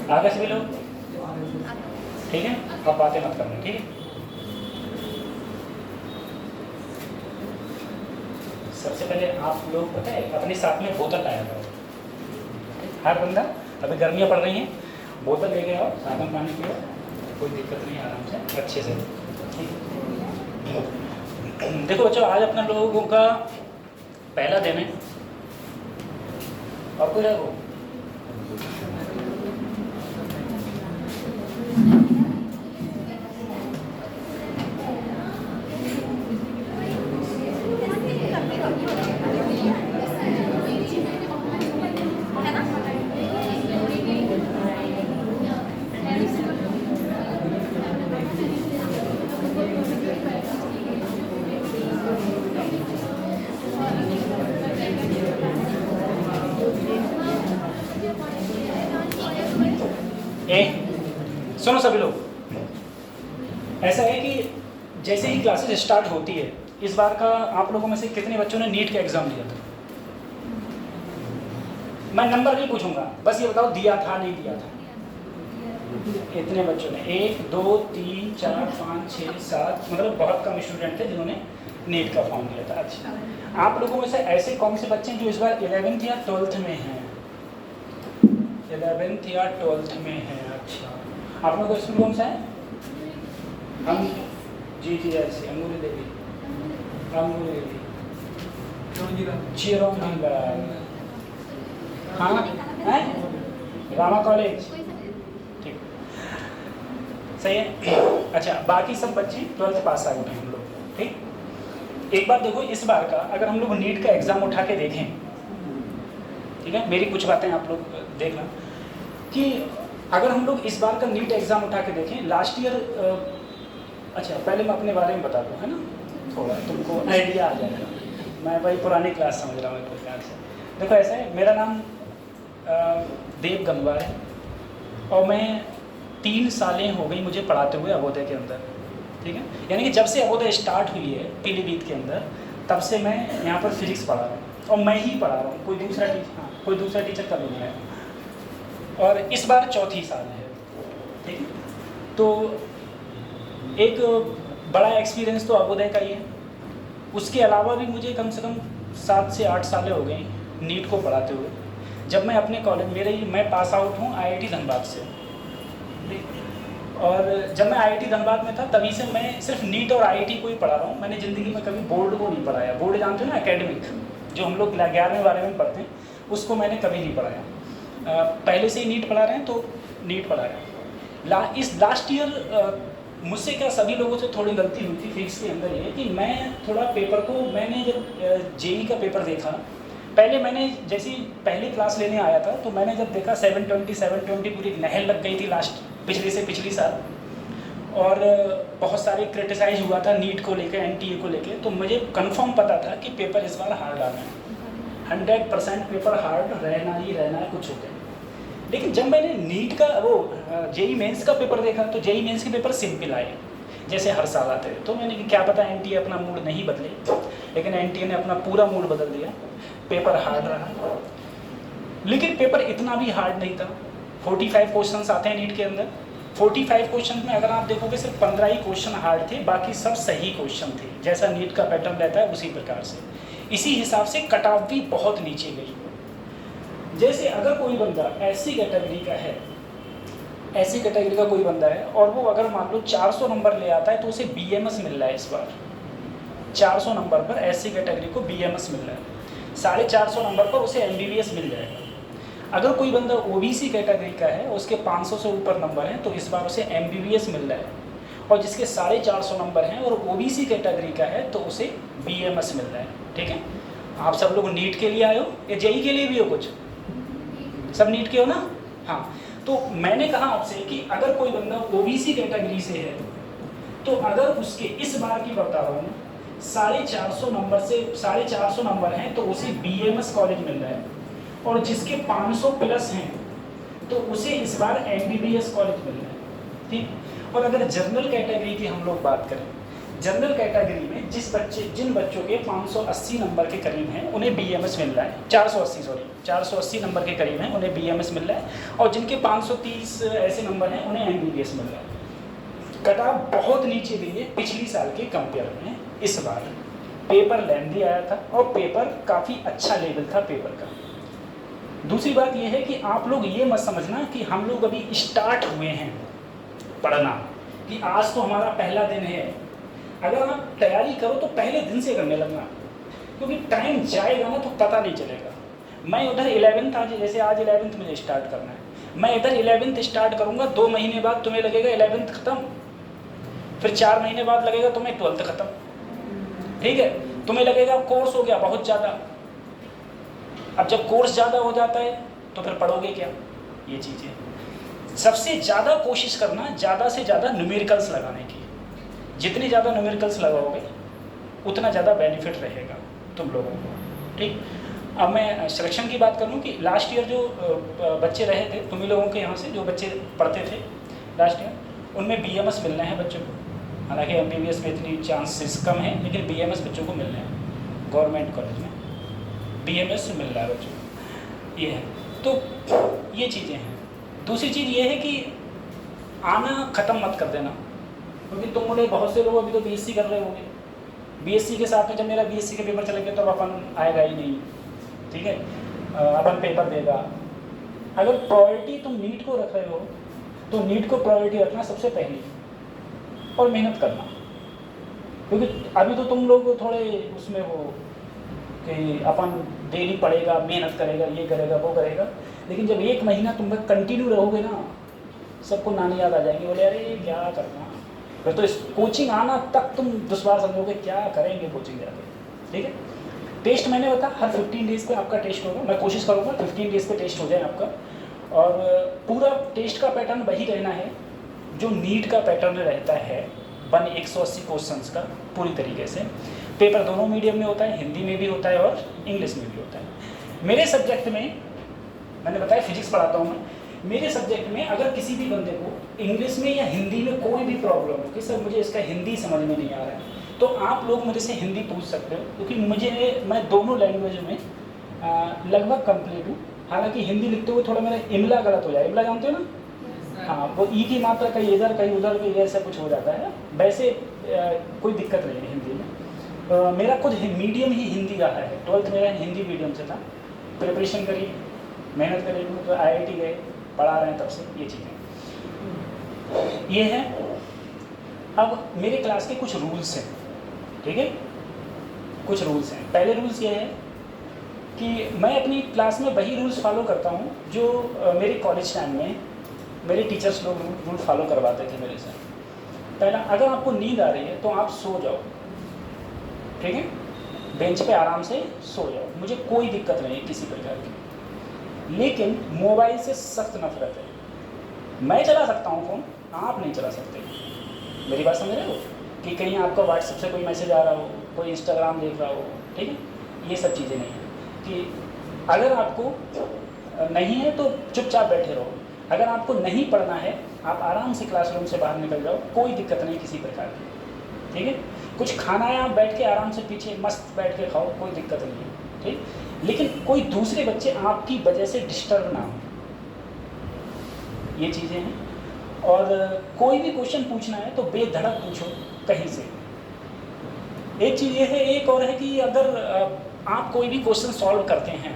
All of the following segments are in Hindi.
आगे सभी लोग, ठीक है? अब बातें मत करना, ठीक है? सबसे पहले आप लोग पता है अपने साथ में बोतल लाया करो, हर बंदा। अभी गर्मियाँ पड़ रही हैं, बोतल ले गए और साधन पानी पियो, कोई दिक्कत नहीं, आराम से अच्छे से, ठीक है? देखो बच्चों, आज अपने लोगों का पहला दिन है और कोई रहो सुनो सभी लोग, ऐसा है कि जैसे ही क्लासेस स्टार्ट होती है, इस बार का आप लोगों में से कितने बच्चों ने नीट का एग्ज़ाम दिया था? मैं नंबर नहीं पूछूंगा, बस ये बताओ दिया था नहीं दिया था? इतने बच्चों ने 1 2 3 4 5 6 7, मतलब बहुत कम स्टूडेंट थे जिन्होंने नीट का फॉर्म दिया था। अच्छा, आप लोगों में से ऐसे कौन से बच्चे हैं जो इस बार 11th या 12th में हैं? 11th या 12th में हैं। अच्छा, आप लोगों का स्कूल कौन सा है? हम जी जी ऐसे अंगूरी देवी, अंगूरी देवी, चिरोंजीला, हाँ है रामा कॉलेज, ठीक, सही है। अच्छा, बाकी सब बच्चे 12th पास आउट हैं हम लोग, ठीक। एक बात देखो, इस बार का अगर हम लोग नीट का एग्ज़ाम उठा के देखें, ठीक है, मेरी कुछ बातें आप लोग देखना कि अगर हम लोग इस बार का नीट एग्ज़ाम उठा के देखें, लास्ट ईयर, अच्छा पहले मैं अपने बारे में बता दूँ, है ना, थोड़ा तुमको आइडिया आ जाएगा। मैं भाई पुरानी क्लास समझ रहा हूँ एक प्रकार से। देखो ऐसा है, मेरा नाम देव गंगवार है और मैं 3 सालें हो गई मुझे पढ़ाते हुए अबोदय के अंदर, ठीक है। यानी कि जब से अबोदय स्टार्ट हुई है पीलीभीत के अंदर, तब से मैं यहाँ पर फिजिक्स पढ़ा रहा हूँ और मैं ही पढ़ा रहा हूँ, कोई दूसरा टीचर कभी नहीं है। और इस बार 4थी साल है, ठीक है। तो एक बड़ा एक्सपीरियंस तो अबोदय का ही है, उसके अलावा भी मुझे कम से कम 7 से 8 सालें हो गई नीट को पढ़ाते हुए। जब मैं अपने कॉलेज, मैं पास आउट हूँ IIT धनबाद से, और जब मैं IIT धनबाद में था तभी से मैं सिर्फ नीट और IIT को ही पढ़ा रहा हूँ। मैंने ज़िंदगी में कभी बोर्ड को नहीं पढ़ाया। बोर्ड जानते हो ना, एकेडमिक, जो हम लोग 11वें 12वें में पढ़ते हैं, उसको मैंने कभी नहीं पढ़ाया। पहले से ही नीट पढ़ा रहे हैं तो नीट पढ़ाया। इस लास्ट ईयर मुझसे क्या सभी लोगों से थोड़ी गलती हुई थी फिजिक्स के अंदर, ये कि मैं थोड़ा पेपर को, मैंने जब JEE का पेपर देखा, पहले मैंने जैसी पहली क्लास लेने आया था तो मैंने जब देखा 720 पूरी नहर लग गई थी पिछली साल, और बहुत सारे क्रिटिसाइज हुआ था नीट को लेकर, NTA को लेकर। तो मुझे कंफर्म पता था कि पेपर इस बार हार्ड आना है, 100% पेपर हार्ड रहना ही रहना है, कुछ हो गया। लेकिन जब मैंने नीट का वो JEE मेंस का पेपर देखा तो JEE मेंस के पेपर सिंपल आए, जैसे हर साल आते हैं। तो मैंने क्या पता NTA अपना मूड नहीं बदले, लेकिन NTA ने अपना पूरा मूड बदल दिया, पेपर हार्ड रहा। लेकिन पेपर इतना भी हार्ड नहीं था। 45 क्वेश्चंस आते हैं नीट के अंदर। 45 क्वेश्चन में अगर आप देखोगे सिर्फ 15 ही क्वेश्चन हार्ड थे, बाकी सब सही क्वेश्चन थे, जैसा नीट का पैटर्न रहता है उसी प्रकार से। इसी हिसाब से कट ऑफ भी बहुत नीचे गई। जैसे अगर कोई बंदा ऐसी कैटेगरी का है, ऐसी कैटेगरी का कोई बंदा है और वो अगर मान लो 400 नंबर ले आता है तो उसे BMS मिल रहा है इस बार। 400 नंबर पर ऐसी कैटेगरी को BMS मिल रहा है, 450 नंबर पर उसे MBBS मिल जाएगा। अगर कोई बंदा OBC कैटेगरी का है, उसके 500 से ऊपर नंबर हैं, तो इस बार उसे MBBS मिल रहा है। और जिसके 450 नंबर हैं और OBC कैटेगरी का है तो उसे BMS मिल रहा है, ठीक है। आप सब लोग नीट के लिए आए हो या JEE के लिए भी हो? कुछ सब नीट के हो ना? हाँ, तो मैंने कहा आपसे कि अगर कोई बंदा OBC कैटेगरी से है तो अगर उसके इस बार की बता रहा हूँ 450 नंबर से 450 नंबर हैं तो उसे BMS कॉलेज मिल रहा है, और जिसके 500 प्लस हैं तो उसे इस बार MBBS कॉलेज मिल रहा है, ठीक। और अगर जनरल कैटेगरी की हम लोग बात करें, जनरल कैटेगरी में जिन बच्चों के 580 नंबर के करीब हैं उन्हें बीएमएस मिल रहा है, 480 नंबर के करीब हैं उन्हें बीएमएस मिल रहा है, और जिनके 530 ऐसे नंबर हैं उन्हें एमबीबीएस मिल रहा है। कट ऑफ बहुत नीचे गई है पिछली साल के कंपेयर में। इस बार पेपर लेंदी आया था और पेपर काफ़ी अच्छा लेवल था पेपर का। दूसरी बात यह है कि आप लोग ये मत समझना कि हम लोग अभी स्टार्ट हुए हैं पढ़ना, कि आज तो हमारा पहला दिन है। अगर आप तैयारी करो तो पहले दिन से करने लगना, क्योंकि टाइम जाएगा ना तो पता नहीं चलेगा। मैं उधर 11th आज, जैसे आज 11th मुझे स्टार्ट करना है, मैं इधर 11th स्टार्ट करूँगा, 2 महीने बाद तुम्हें लगेगा 11th ख़त्म, फिर 4 महीने बाद लगेगा तुम्हें 12th ख़त्म, ठीक है। तुम्हें लगेगा कोर्स हो गया बहुत ज़्यादा। अब जब कोर्स ज़्यादा हो जाता है तो फिर पढ़ोगे क्या, ये चीज़ें। सबसे ज़्यादा कोशिश करना ज़्यादा से ज़्यादा न्यूमेरिकल्स लगाने की। जितनी ज़्यादा न्यूमेरिकल्स लगाओगे उतना ज़्यादा बेनिफिट रहेगा तुम लोगों को, ठीक। अब मैं सिलेक्शन की बात करूँ कि लास्ट ईयर जो बच्चे रहे थे तुम लोगों के यहाँ से, जो बच्चे पढ़ते थे लास्ट ईयर, उनमें बीएमएस मिलने हैं बच्चों को। हालांकि एमबीबीएस में इतनी चांसेस कम है, लेकिन बीएमएस बच्चों को मिलने हैं गवर्नमेंट कॉलेज में, बीएमएस मिल रहा है बच्चों को, ये है। तो ये चीज़ें हैं। दूसरी चीज़ ये है कि आना ख़त्म मत कर देना, क्योंकि तुम बोले बहुत से लोग अभी तो बीएससी कर रहे होंगे। बीएससी के साथ में जब मेरा बीएससी के पेपर चलेंगे तो अपन आएगा ही नहीं, ठीक है, अपन पेपर देगा। अगर प्रायोरिटी तुम नीट को रख रहे हो तो नीट को प्रायोरिटी रखना सबसे पहले, और मेहनत करना, क्योंकि अभी तो तुम लोग थोड़े उसमें हो कि अपन डेली पढ़ेगा, मेहनत करेगा, ये करेगा, वो करेगा, लेकिन जब 1 महीना तुम कंटिन्यू रहोगे ना, सबको नानी याद आ जाएगी, बोले अरे क्या करना। फिर तो इस कोचिंग आना तक तुम दुश्वार समझोगे, क्या करेंगे कोचिंग जाके, ठीक है। टेस्ट मैंने बताया हर 15 डेज़ पे आपका टेस्ट होगा, मैं कोशिश करूँगा 15 डेज़ पे टेस्ट हो जाए आपका, और पूरा टेस्ट का पैटर्न वही रहना है जो नीट का पैटर्न रहता है, 180 क्वेश्चंस का पूरी तरीके से। पेपर दोनों मीडियम में होता है, हिंदी में भी होता है और इंग्लिश में भी होता है। मेरे सब्जेक्ट में, मैंने बताया फिजिक्स पढ़ाता हूँ मैं, मेरे सब्जेक्ट में अगर किसी भी बंदे को इंग्लिश में या हिंदी में कोई भी प्रॉब्लम हो कि सर मुझे इसका हिंदी समझ में नहीं आ रहा है, तो आप लोग मेरे से हिंदी पूछ सकते हो, क्योंकि मैं दोनों लैंग्वेज में लगभग कंप्लीट हूँ। हालांकि हिंदी लिखते हुए थोड़ा मेरा इमला गलत हो जाए, इमला जानते हो ना, हाँ, वो ई की मात्रा कहीं इधर कहीं उधर कहीं ऐसा कुछ हो जाता है। वैसे कोई दिक्कत नहीं है हिंदी में। मेरा खुद मीडियम ही हिंदी रहा है, 12th मेरा हिंदी मीडियम से था। प्रिपरेशन करी, मेहनत करी, तो IIT गए, पढ़ा रहे हैं तब से, ये चीज़ें ये है। अब मेरे क्लास के कुछ रूल्स हैं, ठीक है, कुछ रूल्स हैं। पहले रूल्स ये है कि मैं अपनी क्लास में वही रूल्स फॉलो करता हूँ जो मेरे कॉलेज टाइम में मेरे टीचर्स लोग रूल फॉलो करवाते थे मेरे से। पहला, अगर आपको नींद आ रही है तो आप सो जाओ, ठीक है, बेंच पे आराम से सो जाओ, मुझे कोई दिक्कत नहीं है किसी प्रकार की। लेकिन मोबाइल से सख्त नफरत है। मैं चला सकता हूँ फ़ोन, आप नहीं चला सकते। मेरी बात समझ रहे हो कि कहीं आपका व्हाट्सएप से कोई मैसेज आ रहा हो, कोई इंस्टाग्राम देख रहा हो, ठीक है, ये सब चीज़ें नहीं है। कि अगर आपको नहीं है तो चुपचाप बैठे रहो। अगर आपको नहीं पढ़ना है, आप आराम से क्लासरूम से बाहर निकल जाओ, कोई दिक्कत नहीं किसी प्रकार की, ठीक है। कुछ खाना है, आप बैठ के आराम से पीछे मस्त बैठ के खाओ, कोई दिक्कत नहीं है, ठीक। लेकिन कोई दूसरे बच्चे आपकी वजह से डिस्टर्ब ना हो, ये चीज़ें हैं। और कोई भी क्वेश्चन पूछना है तो बेधड़क पूछो कहीं से। एक चीज़ ये है, एक और है कि अगर आप कोई भी क्वेश्चन सॉल्व करते हैं,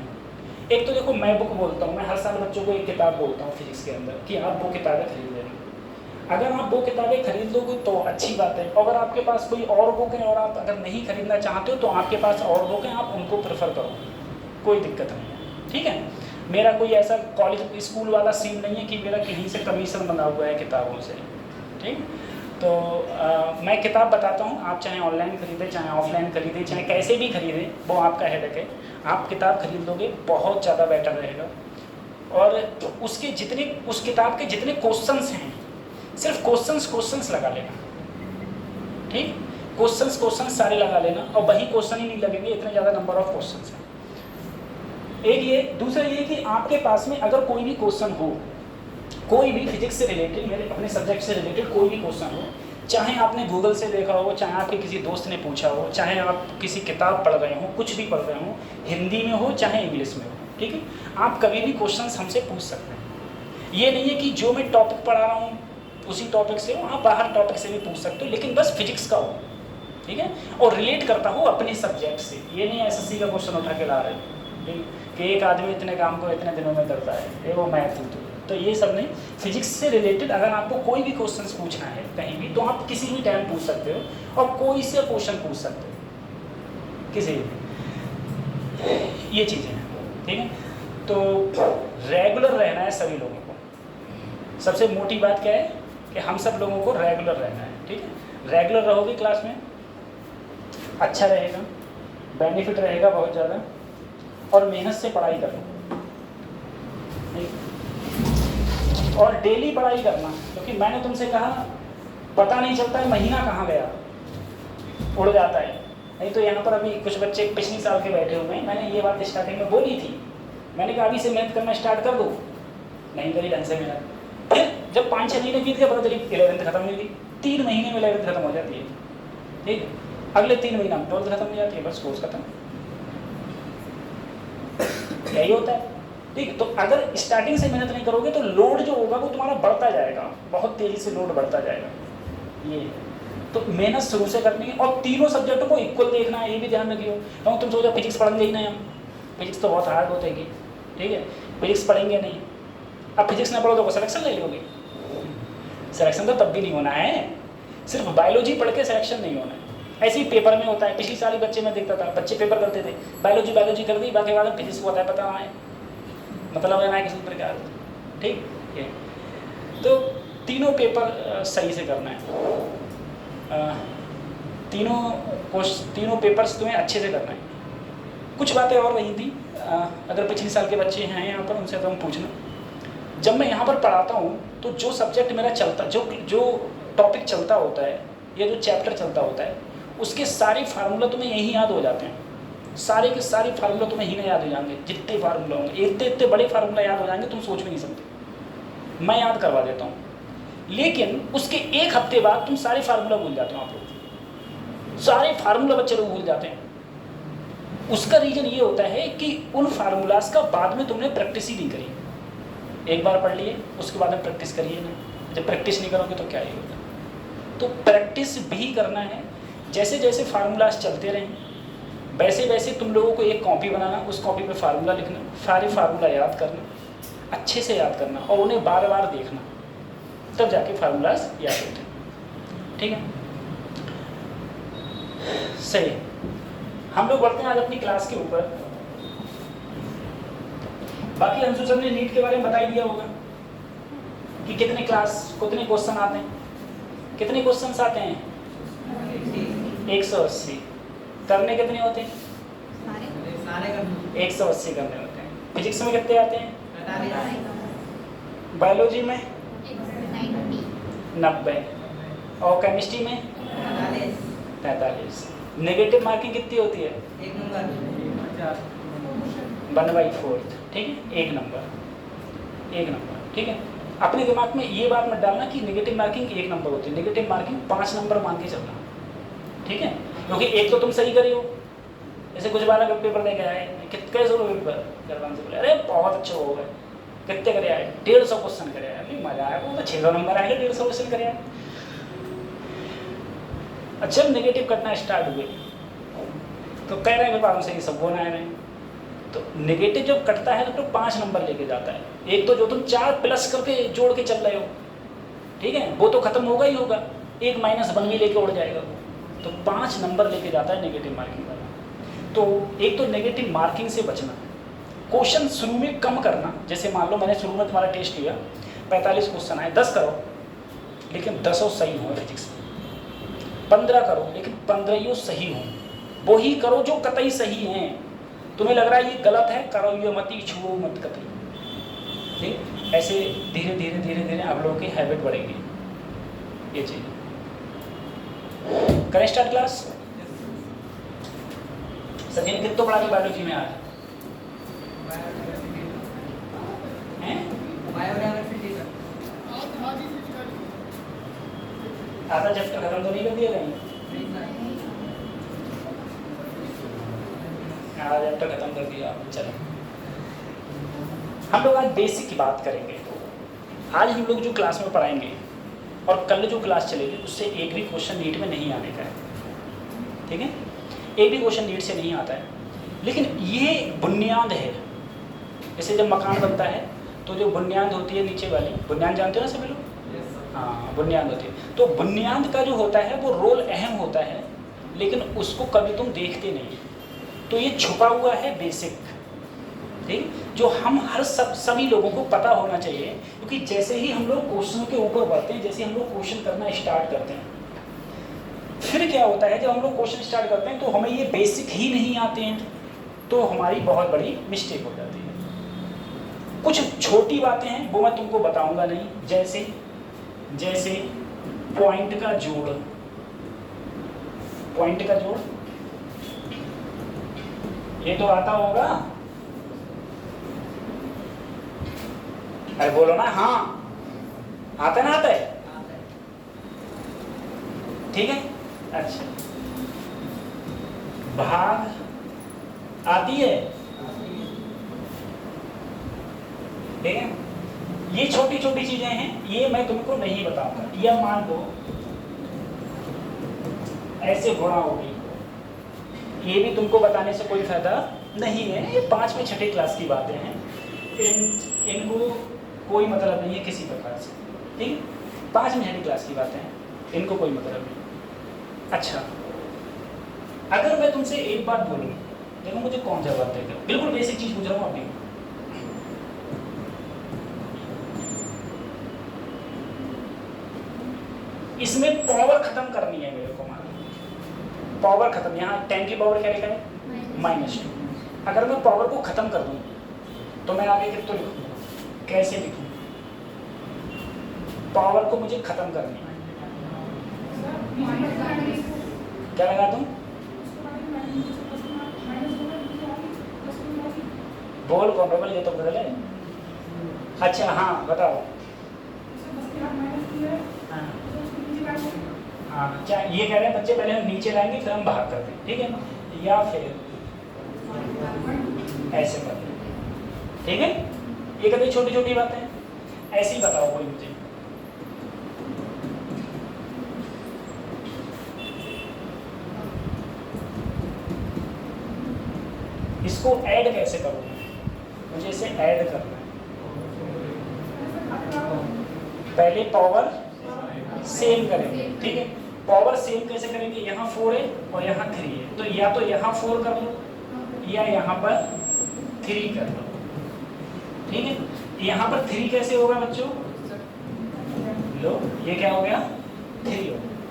एक तो देखो मैं बुक बोलता हूँ, मैं हर साल बच्चों को एक किताब बोलता हूँ फिजिक्स के अंदर कि आप वो किताबें खरीद लेना। अगर आप वो किताबें खरीद लोगे तो अच्छी बात है। अगर आपके पास कोई और बुक है और आप अगर नहीं खरीदना चाहते हो तो आपके पास और बुक हैं, आप उनको प्रेफर करो, कोई दिक्कत नहीं है, ठीक है। मेरा कोई ऐसा कॉलेज स्कूल वाला सीन नहीं है कि मेरा कहीं से कमीशन बना हुआ है किताबों से, ठीक। तो मैं किताब बताता हूँ, आप चाहे ऑनलाइन खरीदें, चाहे ऑफलाइन खरीदें, चाहे कैसे भी खरीदें, वो आपका हेडेक है। आप किताब खरीद लोगे बहुत ज़्यादा बेटर रहेगा। और उसके जितने, उस किताब के जितने क्वेश्चंस हैं, सिर्फ क्वेश्चंस लगा लेना, ठीक। क्वेश्चंस सारे लगा लेना, और वही क्वेश्चन ही नहीं लगेंगे, इतने ज़्यादा नंबर ऑफ क्वेश्चंस हैं। एक ये, दूसरा ये कि आपके पास में अगर कोई भी क्वेश्चन हो, कोई भी फिजिक्स से रिलेटेड, मेरे अपने सब्जेक्ट से रिलेटेड कोई भी क्वेश्चन हो, चाहे आपने गूगल से देखा हो, चाहे आपके किसी दोस्त ने पूछा हो, चाहे आप किसी किताब पढ़ रहे हो, कुछ भी पढ़ रहे हो, हिंदी में हो चाहे इंग्लिश में हो, ठीक है, आप कभी भी क्वेश्चंस हमसे पूछ सकते हैं। ये नहीं है कि जो मैं टॉपिक पढ़ा रहा हूँ उसी टॉपिक से हो, आप बाहर टॉपिक से भी पूछ सकते हो, लेकिन बस फिजिक्स का हो, ठीक है, और रिलेट करता हो अपने सब्जेक्ट से। ये नहीं एसएससी का क्वेश्चन उठा के ला रहे हो, ठीक है, कि एक आदमी इतने काम को इतने दिनों में करता है, ये वो मैथ तो ये सब नहीं। फिजिक्स से रिलेटेड अगर आपको कोई भी क्वेश्चन पूछना है कहीं भी, तो आप किसी भी टाइम पूछ सकते हो और कोई से क्वेश्चन पूछ सकते हो, किसी भी। ये चीज़ें हैं, ठीक है। तो रेगुलर रहना है सभी लोगों को। सबसे मोटी बात क्या है कि हम सब लोगों को रेगुलर रहना है, ठीक है। रेगुलर रहोगे क्लास में, अच्छा रहेगा, बेनिफिट रहेगा बहुत ज़्यादा, और मेहनत से पढ़ाई करो, और डेली पढ़ाई करना, क्योंकि मैंने तुमसे कहा पता नहीं चलता है महीना कहाँ गया, उड़ जाता है। नहीं तो यहाँ पर अभी कुछ बच्चे पिछले साल के बैठे हुए हैं, मैंने ये बात स्टार्टिंग में बोली थी, मैंने कहा अभी से मेहनत करना स्टार्ट कर दो, नहीं करी ढंग से मेहनत। फिर जब 5-6 महीने बीत गए पता चली 11th खत्म हुई थी, 3 महीने में 11th खत्म हो जाती है, ठीक है, अगले 3 महीना में 12th खत्म हो जाती है, बस कोर्स खत्म। यही होता है, ठीक है। तो अगर स्टार्टिंग से मेहनत नहीं करोगे तो लोड जो होगा वो तुम्हारा बढ़ता जाएगा, बहुत तेज़ी से लोड बढ़ता जाएगा। ये तो मेहनत शुरू से करनी है, और तीनों सब्जेक्टों को इक्वल देखना है, ये भी ध्यान रखियो। तो तुम सोचो फिजिक्स पढ़ेंगे ही नहीं, हम फिजिक्स तो बहुत हार्ड होता है कि, ठीक है, फिजिक्स पढ़ेंगे नहीं, अब फिजिक्स ना पढ़ो तो सिलेक्शन ले लोगे, सिलेक्शन तो तब भी नहीं होना है, सिर्फ बायोलॉजी पढ़ के सिलेक्शन नहीं होना है। ऐसे ही पेपर में होता है, पिछली साल ही बच्चे में देखता था, बच्चे पेपर करते थे, बायोलॉजी कर दी, बाकी बाद फिजिक्स को होता है पता है, मतलब है ना किसी प्रकार, ठीक है। तो तीनों पेपर सही से करना है, तीनों पेपर्स तुम्हें अच्छे से करना है। कुछ बातें और रही थी, अगर पिछले साल के बच्चे हैं यहाँ पर उनसे तो हम पूछना। जब मैं यहाँ पर पढ़ाता हूँ तो जो सब्जेक्ट मेरा चलता, जो टॉपिक चलता होता है या जो चैप्टर चलता होता है, उसके सारे फार्मूला तुम्हें यहीं याद हो जाते हैं, सारे के सारे फार्मूला तुम्हें ही याद हो जाएंगे, जितने फार्मूला होंगे, इतने बड़े फार्मूला याद हो जाएंगे तुम सोच भी नहीं सकते। मैं याद करवा देता हूँ, लेकिन उसके 1 हफ्ते बाद तुम सारे फार्मूला भूल जाते हो, आप लोग सारे फार्मूला बच्चे लोग भूल जाते हैं। उसका रीजन ये होता है कि उन फार्मूलाज का बाद में तुमने प्रैक्टिस ही नहीं करी। एक बार पढ़ लिए उसके बाद में प्रैक्टिस करिए नहीं, जब प्रैक्टिस नहीं करोगे तो क्या ही होगा। तो प्रैक्टिस भी करना है, जैसे जैसे फार्मूलाज चलते रहें वैसे वैसे तुम लोगों को एक कॉपी बनाना, उस कॉपी पे फार्मूला लिखना, सारे फार्मूला याद करना, अच्छे से याद करना, और उन्हें बार बार देखना, तब जाके फार्मूलाज याद होते हैं, ठीक है। सही, हम लोग बढ़ते हैं आज अपनी क्लास के ऊपर। बाकी अंशु सर ने नीट के बारे में बता ही दिया होगा कि कितने क्वेश्चन आते हैं, कितने क्वेश्चन आते हैं, 180। करने कितने होते हैं, 180 करने होते हैं। फिजिक्स में कितने आते हैं, बायोलॉजी में 90, और केमिस्ट्री में 45। नेगेटिव मार्किंग कितनी होती है, 1/4, ठीक है, 1 नंबर, ठीक है। अपने दिमाग में ये बात मत डालना कि नेगेटिव मार्किंग 1 नंबर होती है, नेगेटिव मार्किंग 5 नंबर मान के चलना, ठीक है, क्योंकि एक तो तुम सही करे हो। जैसे कुछ बालक पेपर लेके आए, कैसे हो पेपर, करवान से बोले अरे बहुत अच्छे हो गए, कितने करे आए, 150 क्वेश्चन करे आए, अभी मजा आया, वो तो 600 नंबर आएगा, 150 क्वेश्चन करे आए। अच्छा, नेगेटिव कटना स्टार्ट हुए तो कह रहे हैं पेपर से ये सब बोना है, तो नेगेटिव जब कटता है तो 5 नंबर लेके जाता है। एक तो जो तुम 4 प्लस करके जोड़ के चल रहे हो, ठीक है, वो तो खत्म होगा ही होगा, 1 -1 भी लेके उड़ जाएगा, तो 5 नंबर लेके जाता है नेगेटिव मार्किंग वाला। तो एक तो नेगेटिव मार्किंग से बचना, क्वेश्चन शुरू में कम करना। जैसे मान लो मैंने शुरू में तुम्हारा टेस्ट लिया, 45 क्वेश्चन आए, 10 करो लेकिन 10 सही हो फिजिक्स में, 15 करो लेकिन 15 सही हो, वो ही करो जो कतई सही हैं। तुम्हें लग रहा है ये गलत है, करो ये मत, छुओ मत कतई, ठीक। ऐसे धीरे धीरे धीरे धीरे आप लोगों की हैबिट बढ़ेगी, ये चीज़। करें स्टार्ट क्लास। सचिन कितना पढ़ा रही बायोलॉजी में आज, आधा चैप्टर खत्म तो नहीं कर दिया कहीं? आधा चैप्टर खत्म कर दिया। चलो हम लोग आज बेसिक की बात करेंगे। आज हम लोग जो क्लास में पढ़ाएंगे और कल जो क्लास चलेगी उससे एक भी क्वेश्चन नीट में नहीं आने का है, ठीक है? एक भी क्वेश्चन नीट से नहीं आता है, लेकिन ये बुनियाद है। जैसे जब मकान बनता है तो जो बुनियाद होती है नीचे वाली, बुनियाद जानते हो ना सभी लोग? हाँ, बुनियाद होती है। तो बुनियाद का जो होता है वो रोल अहम होता है, लेकिन उसको कभी तुम देखते नहीं। तो ये छुपा हुआ है बेसिक, ठीक, जो हम हर सभी लोगों को पता होना चाहिए। क्योंकि जैसे ही हम लोग क्वेश्चन के ऊपर बढ़ते हैं, जैसे हम लोग क्वेश्चन करना स्टार्ट करते हैं, फिर क्या होता है जब हम लोग क्वेश्चन स्टार्ट करते हैं तो हमें ये बेसिक ही नहीं आते हैं, तो हमारी बहुत बड़ी मिस्टेक हो जाती है। कुछ छोटी बातें हैं वो मैं तुमको बताऊंगा नहीं, जैसे पॉइंट का जोड़, पॉइंट का जोड़ ये तो आता होगा, अरे बोलो ना, हाँ आता ना, आता है, ठीक है? अच्छा, भाग आती है, ठीक है? ये छोटी छोटी चीजें हैं, ये मैं तुमको नहीं बताऊंगा। यह मान लो ऐसे गुणा होगी, ये भी तुमको बताने से कोई फायदा नहीं है। ये 5वीं 6ठी क्लास की बातें हैं, इनको कोई मतलब नहीं है किसी प्रकार से, ठीक? 5वीं 6ठी क्लास की बातें हैं, इनको कोई मतलब नहीं। अच्छा, अगर मैं तुमसे एक बात बोलूं, देखो मुझे कौन जवाब देगा? बिल्कुल बेसिक चीज पूछ रहा हूँ अभी। इसमें पावर खत्म करनी है मेरे को, मान पावर खत्म, यहाँ 10 की पावर क्या लिखा है? -2। अगर मैं पावर को खत्म कर दूं तो मैं आगे कितना लिखूँ, कैसे लिखूँ? पावर को मुझे खत्म करनी है, क्या लगा दूं? बोल कौन बोल, ये तो बदल है। अच्छा हाँ बताओ। हाँ, क्या ये कह रहे हैं बच्चे, पहले हम नीचे लाएंगे फिर हम बाहर करते हैं, ठीक है ना? या फिर ऐसे करते हैं, ठीक है? ये कभी छोटी छोटी बातें, ऐसे ही बताओ कोई मुझे। इसको ऐड कैसे करूँ? मुझे इसे ऐड करना है। पहले पावर सेम करेंगे, ठीक है? पावर सेम कैसे करेंगे? यहाँ 4 है और यहाँ 3 है, तो या तो यहाँ 4 कर लो या यहाँ पर 3 कर लो, ठीक है? यहाँ पर 3 कैसे होगा बच्चों? लो ये क्या हो गया? 3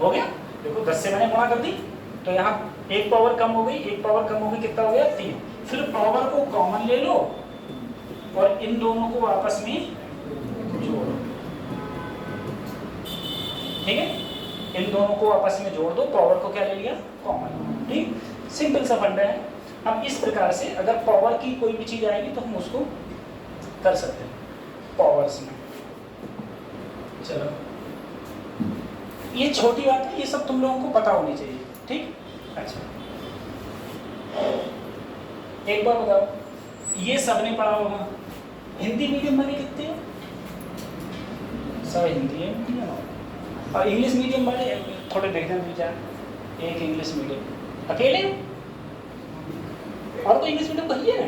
हो गया। देखो 10 से मैंने गुणा कर दी, तो यहाँ एक पावर कम हो गई, एक पावर कम हो गई, कितना हो गया? 3। फिर पावर को कॉमन ले लो और इन दोनों को आपस में जोड़ो, ठीक है? इन दोनों को आपस में जोड़ दो, पावर को क्या ले लिया? कॉमन, ठीक? सिंपल सा फंडा है। अब इस प्रकार से अगर पावर की कोई भी चीज आएगी तो हम उसको कर सकते हैं पावर्स में। चलो, ये छोटी बात है, ये सब तुम लोगों को पता होनी चाहिए, ठीक? अच्छा, एक बार बताओ, ये सबने पढ़ा होगा, हिंदी मीडियम वाले कितने हैं? सब हिंदी है मीडियम, और इंग्लिश मीडियम वाले थोड़े देख दें विचार। एक इंग्लिश मीडियम अकेले, और कोई इंग्लिश मीडियम कहिए ना,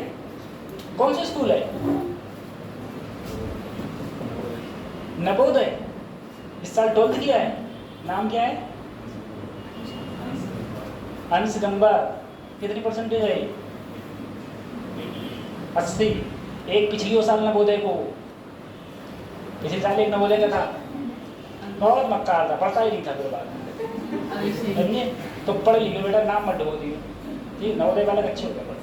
कौन सा स्कूल है? नवोदय, इस साल 12th किया है, नाम क्या है? अंश गंबा। कितनी परसेंटेज है? 80। एक पिछली साल नवोदय को, पिछले साल एक नवोदय का था, बहुत मक्कार था, पढ़ता ही नहीं था। फिर बाद समझे, तो पढ़ लिखे बेटा, नाम मत ढो दिए, ठीक? नवोदय वाले अच्छे हो गए पढ़ते।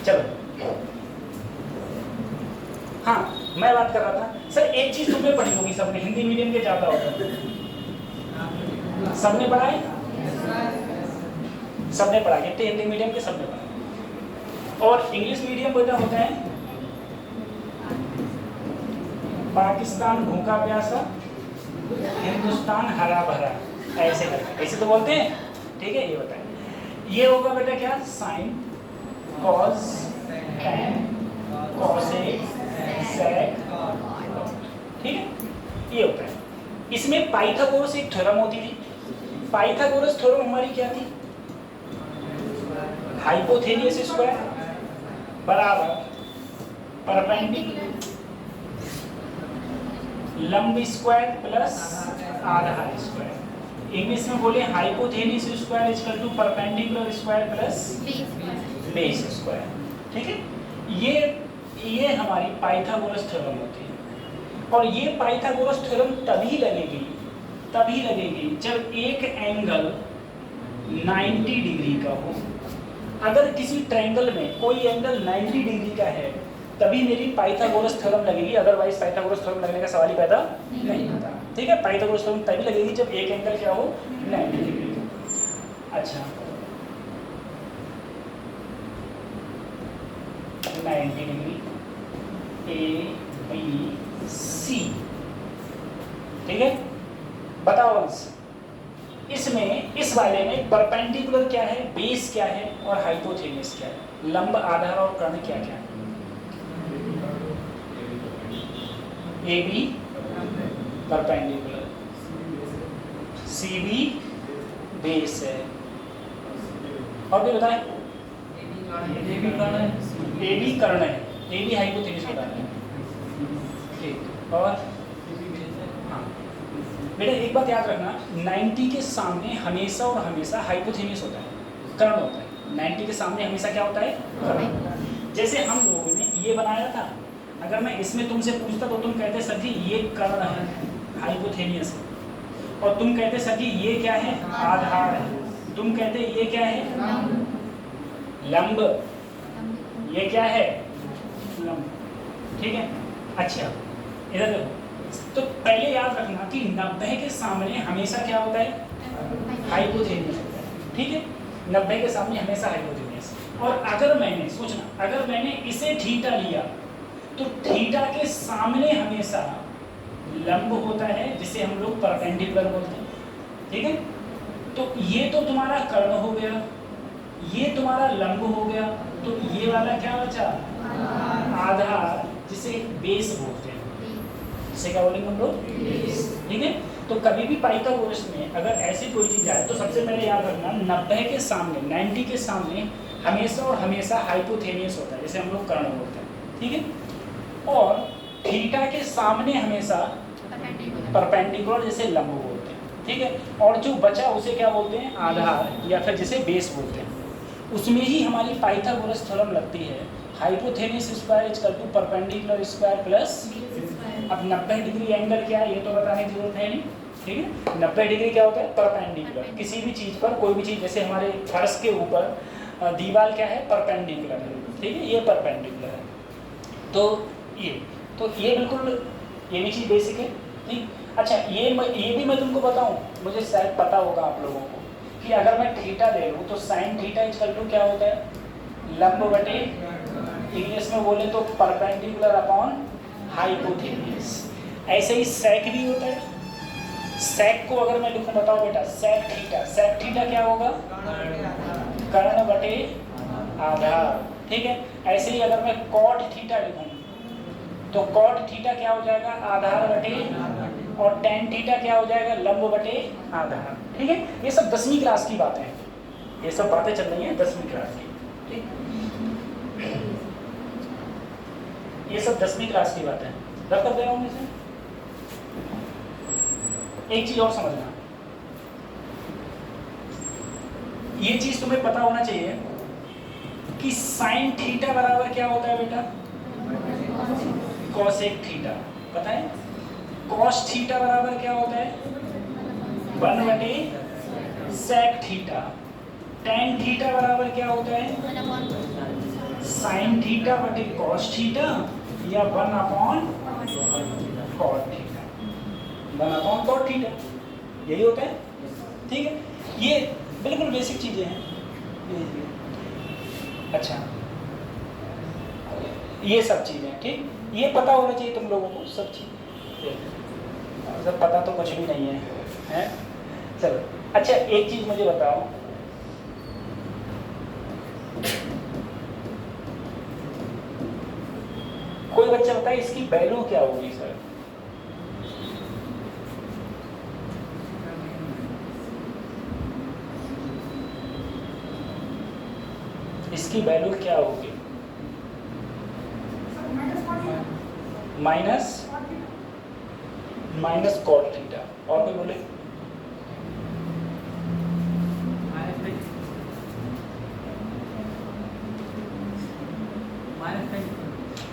चलो, हाँ मैं बात कर रहा था सर, एक चीज तुमने पढ़ी होगी सबने, हिंदी मीडियम के ज्यादा होता है, सबने पढ़ा है? सबने पढ़ा, कितने हिंदी मीडियम के सबने पढ़ा। और इंग्लिश मीडियम बेटा होता है पाकिस्तान भूखा प्यासा, हिंदुस्तान हरा भरा, ऐसे करके, ऐसे तो बोलते हैं, ठीक है। ये बताएं, ये होगा बेटा क्या, साइन, कॉस, टैन, कॉसेक, सेक, ठीक है, ये होता है। इसमें पाइथागोरस एक थ्योरम होती थी। पाइथागोरस थ्योरम हमारी क्या थी, हाइपोथेनियस स्क्वायर बराबर परपेंडिकुलर लंब स्क्वायर प्लस आधार स्क्वायर। इंग्लिश में बोले hypotenuse square equal to perpendicular square plus base square, ठीक है। ये हमारी पाइथागोरस थ्योरम होती है। और ये पाइथागोरस थ्योरम तभी लगेगी जब एक एंगल 90 डिग्री का हो। अगर किसी ट्रायंगल में कोई एंगल 90 डिग्री का है तभी मेरी पाइथागोरस थ्योरम लगेगी, अदरवाइज पाइथागोरस थ्योरम लगने का सवाल ही पैदा नहीं होता, ठीक है। पाइथागोरस थ्योरम तभी लगेगी जब एक एंगल क्या हो, 90 डिग्री का। अच्छा, 90 डिग्री ए बी सी, ठीक है। बताओ अंश, इसमें इस वाले में परपेंडिकुलर क्या है, बेस क्या है और हाइपोथेनियस क्या है, लंब, आधार और कर्ण क्या क्या है। A B perpendicular, C B base है, और भी बताएं, ए बी कर्ण है, ए बी हाइपोथेनियस बताना है, ठीक। और हाँ बेटा एक बात याद रखना, 90 के सामने हमेशा और हमेशा हाइपोथेनियस होता है, कर्ण होता है। 90 के सामने हमेशा क्या होता है, कर्ण। जैसे हम लोगों ने ये बनाया था, अगर मैं इसमें तुमसे पूछता तो तुम कहते सर जी ये कर्ण है, हाइपोथेनियस है, और तुम कहते सर जी ये क्या है, आधार है, तुम कहते ये क्या है, लंब, ये क्या है, लंब, ठीक है। अच्छा इधर देखो, तो पहले याद रखना कि 90 के सामने हमेशा क्या होता है, हाइपोथेनियस होता है, ठीक है। 90 के सामने हमेशा हाइपोथेनियस। और अगर मैंने सोचना, अगर मैंने इसे थीटा लिया तो थीटा के सामने हमेशा लंब होता है जिसे हम लोग परपेंडिकुलर बोलते हैं, ठीक है। तो ये तो तुम्हारा कर्ण हो गया, ये तुम्हारा लंब हो गया, तो ये वाला क्या बचा, आधार, जिसे बेस बोलते हैं, जिसे क्या बोलेंगे हम लोग, ठीक है। तो कभी भी पाइथागोरस में अगर ऐसी कोई चीज़ आए तो सबसे पहले याद रखना 90 के सामने, 90 के सामने हमेशा और हमेशा हाइपोथेनियस होता है, जिसे हम लोग कर्ण बोलते हैं, ठीक है। और थीटा के सामने हमेशा परपेंडिकुलर, जैसे लंब बोलते हैं, ठीक है। और जो बचा उसे क्या बोलते हैं, आधार, या फिर जिसे बेस बोलते हैं। उसमें ही हमारी पाइथागोरस थ्योरम लगती है, hypotenuse square equal to perpendicular square plus. अब 90 डिग्री एंगल क्या है ये तो बताने की जरूरत है नहीं, ठीक है। 90 डिग्री क्या होता है, परपेंडिकुलर, किसी भी चीज़ पर, कोई भी चीज़, जैसे हमारे फर्श के ऊपर दीवार क्या है, परपेंडिकुलर है, ठीक है, ये परपेंडिकुलर है। तो ये बिल्कुल, ये भी चीज़ बेसिक है, ठीक। अच्छा ये भी मैं तुमको बताऊं, मुझे शायद पता होगा आप लोगों को, कि अगर मैं थीटा ले लूँ तो साइन थीटा इक्वल टू क्या होता है, लंब बटे, इंग्लिश में बोले तो परपेंडिकुलर अपॉन हाइपोथेनियस। ऐसे ही सेक भी होता है। सेक को अगर मैं लिखूं, बताओ बेटा, सेक थीटा क्या होगा, कर्ण बटे आधार, ठीक है। ऐसे ही अगर मैं कॉट थीटा लिखूं तो कॉट थीटा क्या हो जाएगा, आधार बटे, और टेन थीटा क्या हो जाएगा, लंब बटे आधार, ठीक है। ये सब 10वीं क्लास की बातें हैं, ये सब बातें चल रही हैं 10वीं क्लास की, ठीक। ये सब 10वीं क्लास की बातें हैं, रब कर दे रहा हूँ मैं इसे। एक चीज और समझना, ये चीज तुम्हें पता होना चाहिए कि साइन थीटा बराबर क्या होता है बेटा, कॉसेक थीटा, पता है। कॉस थीटा बराबर क्या होता है, 1 बटे सेक थीटा। टेन थीटा बराबर क्या होता है, साइन थीटा बटे कॉस थीटा, या 1 upon cot theta, 1 upon cot theta, यही होता है, ठीक है। ये बिल्कुल बेसिक चीजें हैं। अच्छा ये सब चीजें, ठीक, ये पता होना चाहिए तुम लोगों को सब चीज। सब पता तो कुछ भी नहीं है, हैं? चलो अच्छा एक चीज़ मुझे बताओ, कोई बच्चा बताए इसकी वैल्यू क्या होगी सर? इसकी वैल्यू क्या होगी? Minus cot theta. और कोई बोले?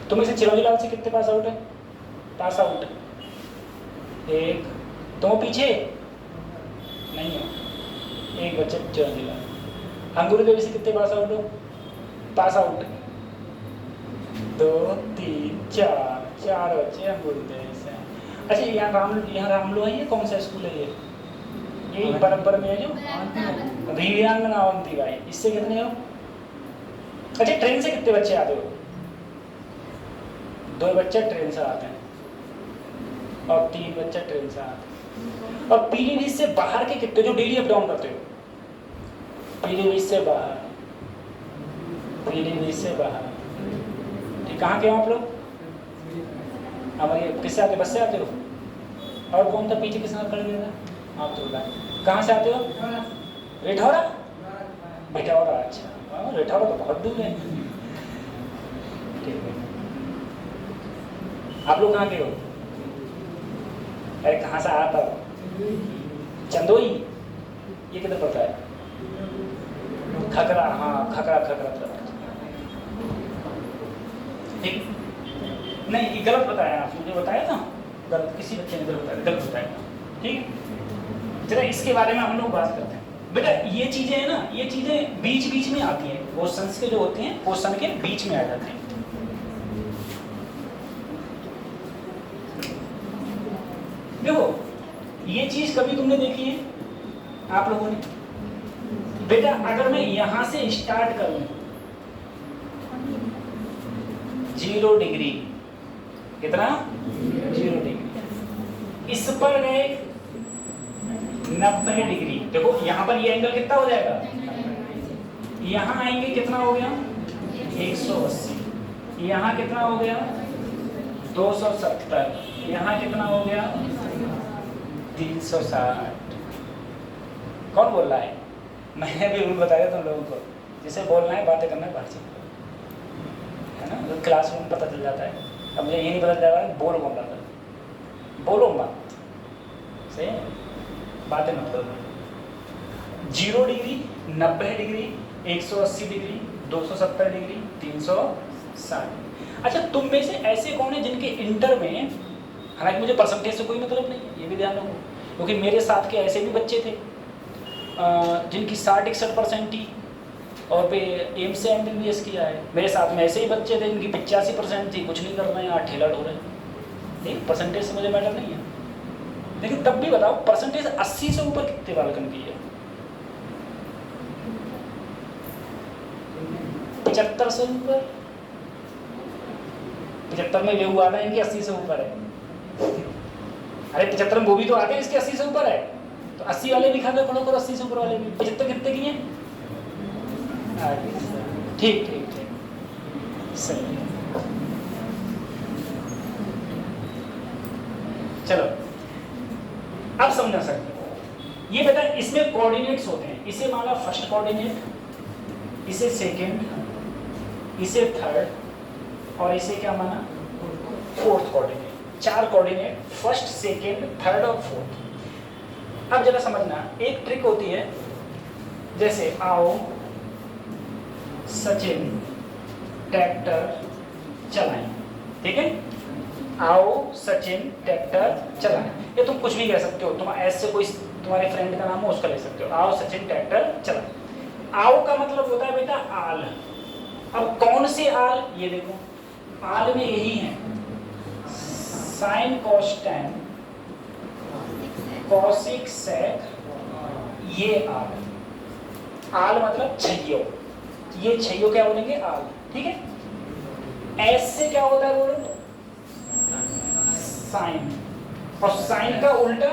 तुम इसे चिरंजी लाल से कितने पास आउट है? पास आउट एक, तुम पीछे नहीं हो, एक बच्चे चिरंजी लाल। अंगूरी देवी से कितने पास आउट हो? पास आउट 2 3 4, 4 बच्चे अंगूरी देवी से। अच्छा यहाँ रामलो है, ये कौन सा स्कूल है ये? यही परम्पर में है जो दिव्यांगना अवंती भाई, इससे कितने हो? अच्छा ट्रेन से कितने बच्चे आते हो? 2 बच्चे ट्रेन से आते हैं और 3 बच्चे ट्रेन से आते हैं। और पीलीभीत से बाहर के कितने जो डेली अप डाउन करते हो? पीलीभीत से बाहर, पीलीभीत से बाहर, ठीक। कहाँ के हो आप लोग? हमारे किससे आते? बस से आते हो? और कौन था पीछे किसने खड़े हुए था? आप तो कहाँ से आते हो? रेठौरा? बेठौरा, अच्छा रेठौरा तो बहुत दूर है। ठीक है, आप लोग कहाँ के हो? अरे कहाँ से आता हो? चंदोई, ये किधर पड़ता है? खकरा, हाँ खकरा खकरा। ठीक, नहीं ये गलत बताया आपने, मुझे बताया था गलत, किसी बच्चे ने गलत बताया। ठीक, जरा इसके बारे में हम लोग बात करते हैं। बेटा ये चीजें है ना, ये चीजें बीच बीच में आती हैं, क्वेश्चंस के जो होते हैं क्वेश्चन के बीच में आ जाते हैं। देखो ये चीज कभी तुमने देखी है आप लोगों ने? बेटा अगर मैं यहां से स्टार्ट करूं 0 डिग्री, कितना? 0 डिग्री, इस पर गए 90 डिग्री। देखो यहाँ पर ये एंगल कितना हो जाएगा? यहाँ आएंगे कितना हो गया? 180। यहाँ कितना हो गया? 270। यहाँ कितना हो गया? 360। कौन बोल रहा है? मैंने भी रूल बताया तुम लोगों को, जिसे बोलना है बातें करना है बाहर से, है ना? तो क्लासरूम में पता चल जाता है। अब मुझे ये नहीं पता चल रहा है बोल कौन रहा था, बोलो मत, सही है? बातें मत करो। 0 डिग्री, 90 डिग्री, 180 डिग्री, 270 डिग्री, 360। अच्छा तुम में से ऐसे कौन है जिनके इंटर में, हालांकि मुझे परसेंटेज से कोई मतलब नहीं है, ये भी ध्यान रखो, क्योंकि मेरे साथ के ऐसे भी बच्चे थे जिनकी 60-61% थी और पे एम से MBBS किया है। मेरे साथ में ऐसे ही बच्चे थे जिनकी 85% थी, कुछ नहीं कर रहे हैं, 8 ठेला ढो रहे हैं। नहीं, परसेंटेज से मुझे मैटर नहीं है, लेकिन तब भी बताओ परसेंटेज 80 से ऊपर कितने बालकन की है? 75 से ऊपर। 75 में वे हुआ था इनके 80 से ऊपर है। अरे 75 में वो भी तो आते हैं इसके 80 से ऊपर है, तो 80 वाले भी खाते खड़ो करो, 80 से ऊपर वाले भी। 75 कितने की हैं? ठीक ठीक ठीक, सही। चलो अब समझा सकते। ये बेटा इसमें कोऑर्डिनेट्स होते हैं, इसे माना फर्स्ट कोऑर्डिनेट, इसे सेकंड, इसे थर्ड और इसे क्या माना? Fourth coordinate. 4 coordinate, first, second, third और फोर्थ। अब जरा समझना, एक ट्रिक होती है, जैसे आओ सचिन ट्रैक्टर चलाएं, ठीक है? आओ सचिन ट्रैक्टर चलाएं, ये तुम कुछ भी कह सकते हो, तुम ऐसे कोई तुम्हारे फ्रेंड का नाम हो उसका ले सकते हो। आओ सचिन ट्रैक्टर चलाएं। आओ का मतलब होता है बेटा आल। अब कौन से आल? ये देखो आल में यही है, साइन कॉस टैन कॉसिक सेक, ये आल। आल मतलब छैयो, ये छैयो क्या बोलेंगे? आल, ठीक है? एस से क्या होता है बोलो? साइन, और साइन का उल्टा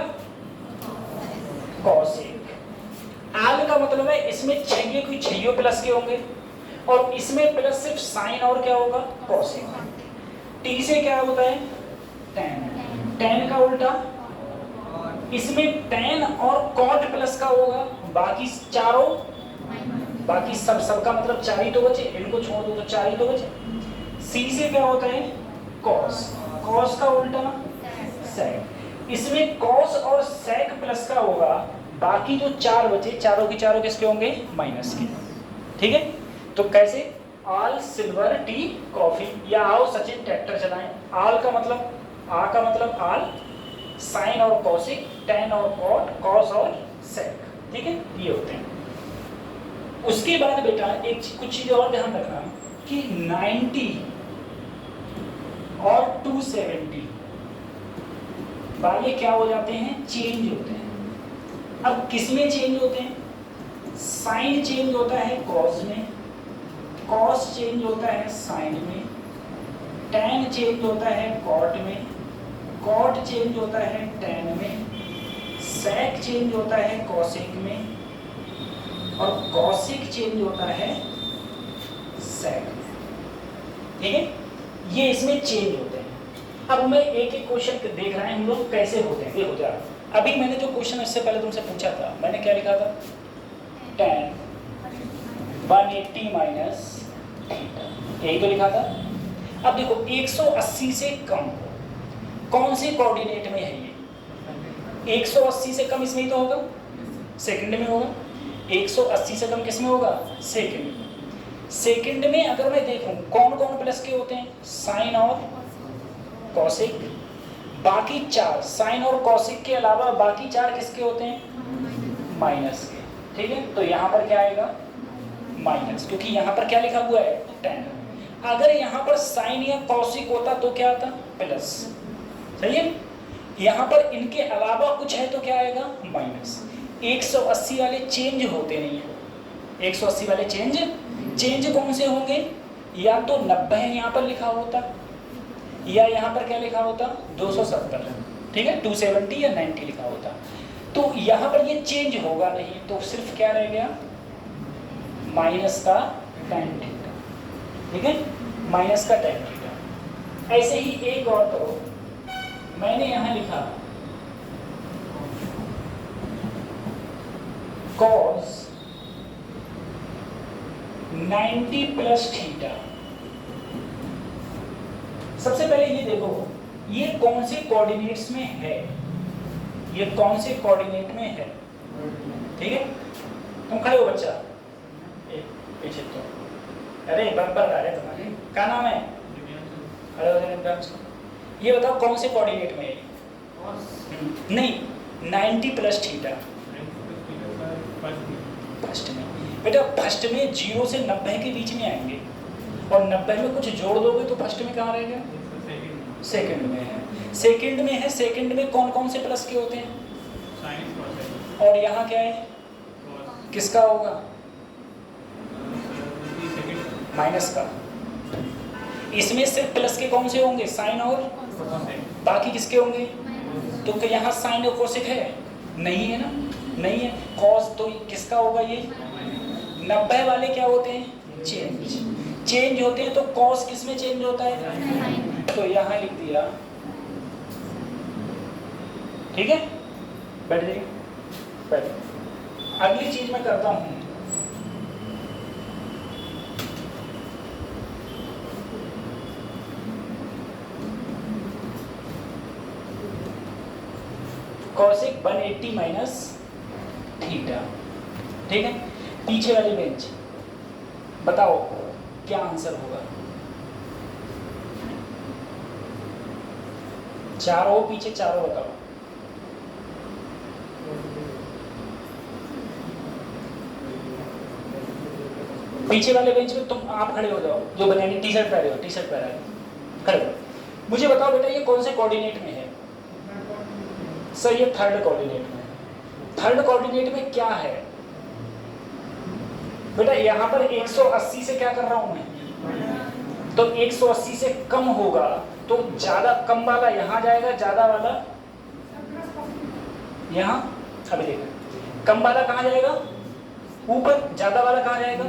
कॉसेक। आल का मतलब है इसमें छैये कोई छैयों प्लस के होंगे और इसमें प्लस सिर्फ साइन और क्या होगा कॉसेक। टी से क्या होता है टेन, टेन का उल्टा इसमें टेन और कॉट प्लस का होगा, बाकी चारों बाकी सबका मतलब 4 ही तो बचे, इनको छोड़ दो तो 4 ही तो बचे। सी से क्या होता है कॉस, कॉस का उल्टा सेक, इसमें कॉस और सेक प्लस का होगा, बाकी जो 4 बचे चारों के चारों किसके होंगे माइनस के। ठीक है, तो कैसे आल सिल्वर टी कॉफी, या आओ सचिन ट्रैक्टर चलाएं। आल का मतलब आ का मतलब आल, साइन और कॉसिक, टेन और कॉट, कॉस और सेक। ठीक है, ये होते हैं। उसके बाद बेटा एक कुछ चीज़ और ध्यान रखना कि 90 और 270 वाले क्या हो जाते हैं चेंज होते हैं। अब किस में चेंज होते हैं? साइन चेंज होता है कॉस में, कॉस चेंज होता है साइन में, टेन चेंज होता है कॉट में, कॉट चेंज होता है टेन में, सेक चेंज होता है कॉसेक में और कॉसिक चेंज होता है सेक में। ठीक है, ये इसमें चेंज होते हैं। अब मैं एक एक क्वेश्चन देख रहे हैं हम लोग कैसे होते हैं। देखो जरा, अभी मैंने जो क्वेश्चन इससे पहले तुमसे पूछा था मैंने क्या लिखा था tan 180 माइनस थीटा, यही तो लिखा था। अब देखो 180 से कम कौन से कोऑर्डिनेट में है ये? 180 से कम इसमें ही तो होगा, सेकंड में होगा। 180 से कम किस में होगा सेकंड में। सेकंड में अगर मैं देखूं कौन कौन प्लस के होते हैं साइन और कॉसिक, बाकी 4 साइन और कॉसिक के अलावा बाकी 4 किसके होते हैं माइनस के। ठीक है, तो यहाँ पर क्या आएगा माइनस, क्योंकि यहाँ पर क्या लिखा हुआ है टेन। अगर यहाँ पर साइन या कॉसिक होता तो क्या आता प्लस। सही है, यहाँ पर इनके अलावा कुछ है तो क्या आएगा माइनस। 180 वाले चेंज होते नहीं है। 180 वाले चेंज कौन से होंगे? या तो 90 यहाँ पर लिखा होता या यहाँ पर क्या लिखा होता 270। ठीक है, 270 या 90 लिखा होता। तो यहाँ पर ये चेंज होगा नहीं, तो सिर्फ क्या रह गया माइनस का tan थीटा। ठीक है, माइनस का tan थीटा। ऐसे ही एक और करो, मैंने यहाँ लिखा cos 90 प्लस थीटा। सबसे पहले ये देखो ये कौन से कोऑर्डिनेट्स में है, ये कौन से कोऑर्डिनेट में है। ठीक है, तुम खड़े हो बच्चा, पीछे तो अरे बम्पर आ रहे तुम्हारे, क्या नाम है? खड़े हो जाए। ये बताओ कौन से कोऑर्डिनेट में है? नहीं, 90 प्लस थीटा फर्स्ट में। बेटा फर्स्ट में 0 से 90 के बीच में आएंगे और 90 में कुछ जोड़ दोगे तो फर्स्ट में कहाँ रहेगा सेकंड में है। सेकंड में है, सेकंड में कौन कौन से प्लस के होते हैं? और यहाँ क्या है किसका होगा माइनस का। इसमें सिर्फ प्लस के कौन से होंगे साइन और बाकी किसके होंगे? तो क्या यहाँ साइन और कोसेक है? नहीं है ना, नहीं है। कॉस तो किसका होगा ये 90 वाले क्या होते हैं चेंज होते हैं। तो कॉस किस में चेंज होता है? तो यहाँ लिख दिया। ठीक है, बैठ जाइए बैठ। अगली चीज मैं करता हूँ, कॉसिक 180 माइनस थीटा। ठीक है, पीछे वाली बेंच बताओ क्या आंसर होगा। चारों पीछे चारों बताओ। पीछे वाले बेंच में तुम आप खड़े हो जाओ, जो बनियानी टी शर्ट पहने हो, टी शर्ट पहना है खड़े हो। मुझे बताओ बेटा ये कौन से कोऑर्डिनेट में है? सर ये थर्ड कोऑर्डिनेट में। थर्ड कोऑर्डिनेट में क्या है बेटा? यहाँ पर 180 से क्या कर रहा हूं मैं, तो 180 से कम होगा तो ज्यादा कम वाला यहाँ जाएगा, ज्यादा वाला यहाँ अभी देखो कम वाला कहाँ जाएगा, ऊपर, ज्यादा वाला कहाँ जाएगा,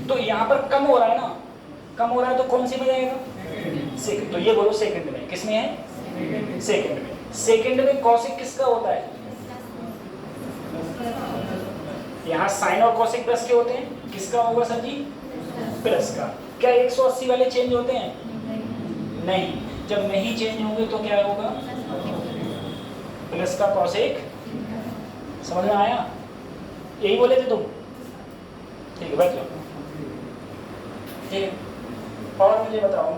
तो यहाँ पर कम हो रहा है ना, कम हो रहा है तो कौन सी में जाएगा, सेकंड। तो ये बोलो सेकंड में, किसमें है, सेकंड में। सेकंड में कॉसिक किसका होता है, यहाँ साइन और कॉसिक प्लस के होते हैं, किसका होगा सर जी, प्लस का। क्या 180 वाले चेंज होते हैं, नहीं, जब नहीं चेंज होंगे तो क्या होगा, प्लस का कॉसिक। समझ में आया, यही बोले थे तुम, ठीक है बैठ जाओ। ठीक है, और मुझे बताओ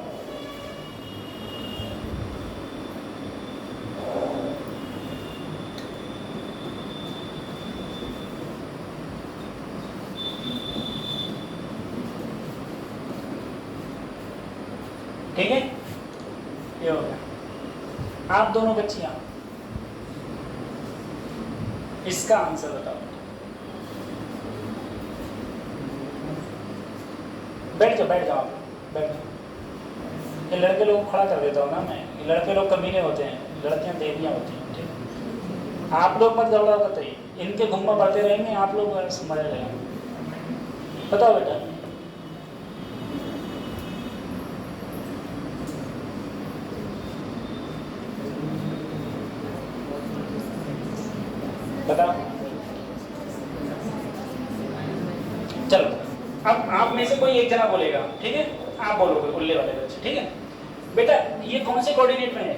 ठीक है, ये हो गया। आप दोनों बच्चियां इसका आंसर बताओ। बैठ जाओ बैठ जाओ, आप बैठ जाओ। ये लड़के लोग खड़ा कर देता हूँ ना मैं, ये लड़के लोग कमीने होते हैं, लड़कियां देवियां होती हैं। ठीक, आप लोग मत गड़बड़ा बताइए, इनके घुम्मा पड़ते रहेंगे, आप लोग मजे रहेंगे। बताओ बेटा, बताओ। चलो अब आप में से कोई एक जना बोलेगा, ठीक है, आप बोलोगे उल्ले वाले बच्चे, ठीक है। बेटा ये कौन से कोऑर्डिनेट में है,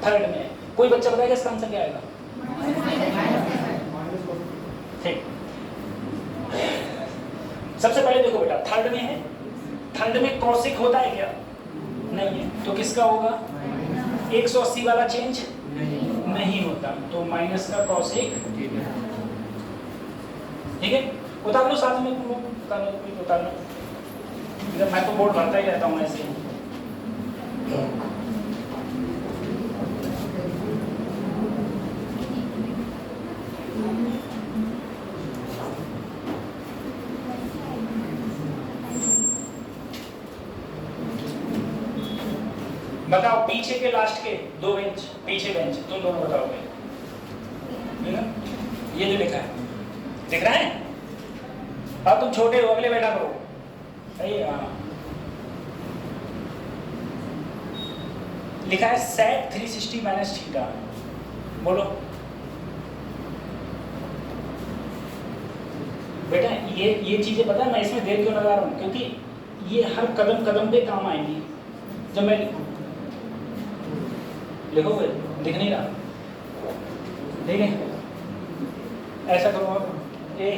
थर्ड में है। कोई बच्चा बताएगा इसका आंसर क्या आएगा, ठीक। सबसे पहले देखो बेटा, थर्ड में है, थर्ड में कॉसिक होता है क्या, नहीं है, तो किसका होगा, 180 वाला चेंज नहीं होता, तो माइनस का कॉसिक। ठीक है, उतार लो साथ में, तुम लोग उतार लो, उतार लो, मैं तो बोर्ड भरता ही रहता हूँ ऐसे ही। बताओ पीछे के लास्ट के दो बेंच, पीछे बेंच, तुम दोनों बताओगे, ये जो लिखा है दिख रहा है। अब तुम छोटे हो, अगले बैठा करो, सही। हाँ लिखा है सेक 360 माइनस थीटा, बोलो बेटा। ये चीजें पता है मैं इसमें देर क्यों लगा रहा हूँ, क्योंकि ये हर कदम कदम पे काम आएंगी। जब मैं लिखोगे दिख नहीं रहा, ठीक है, ऐसा करो आप, ए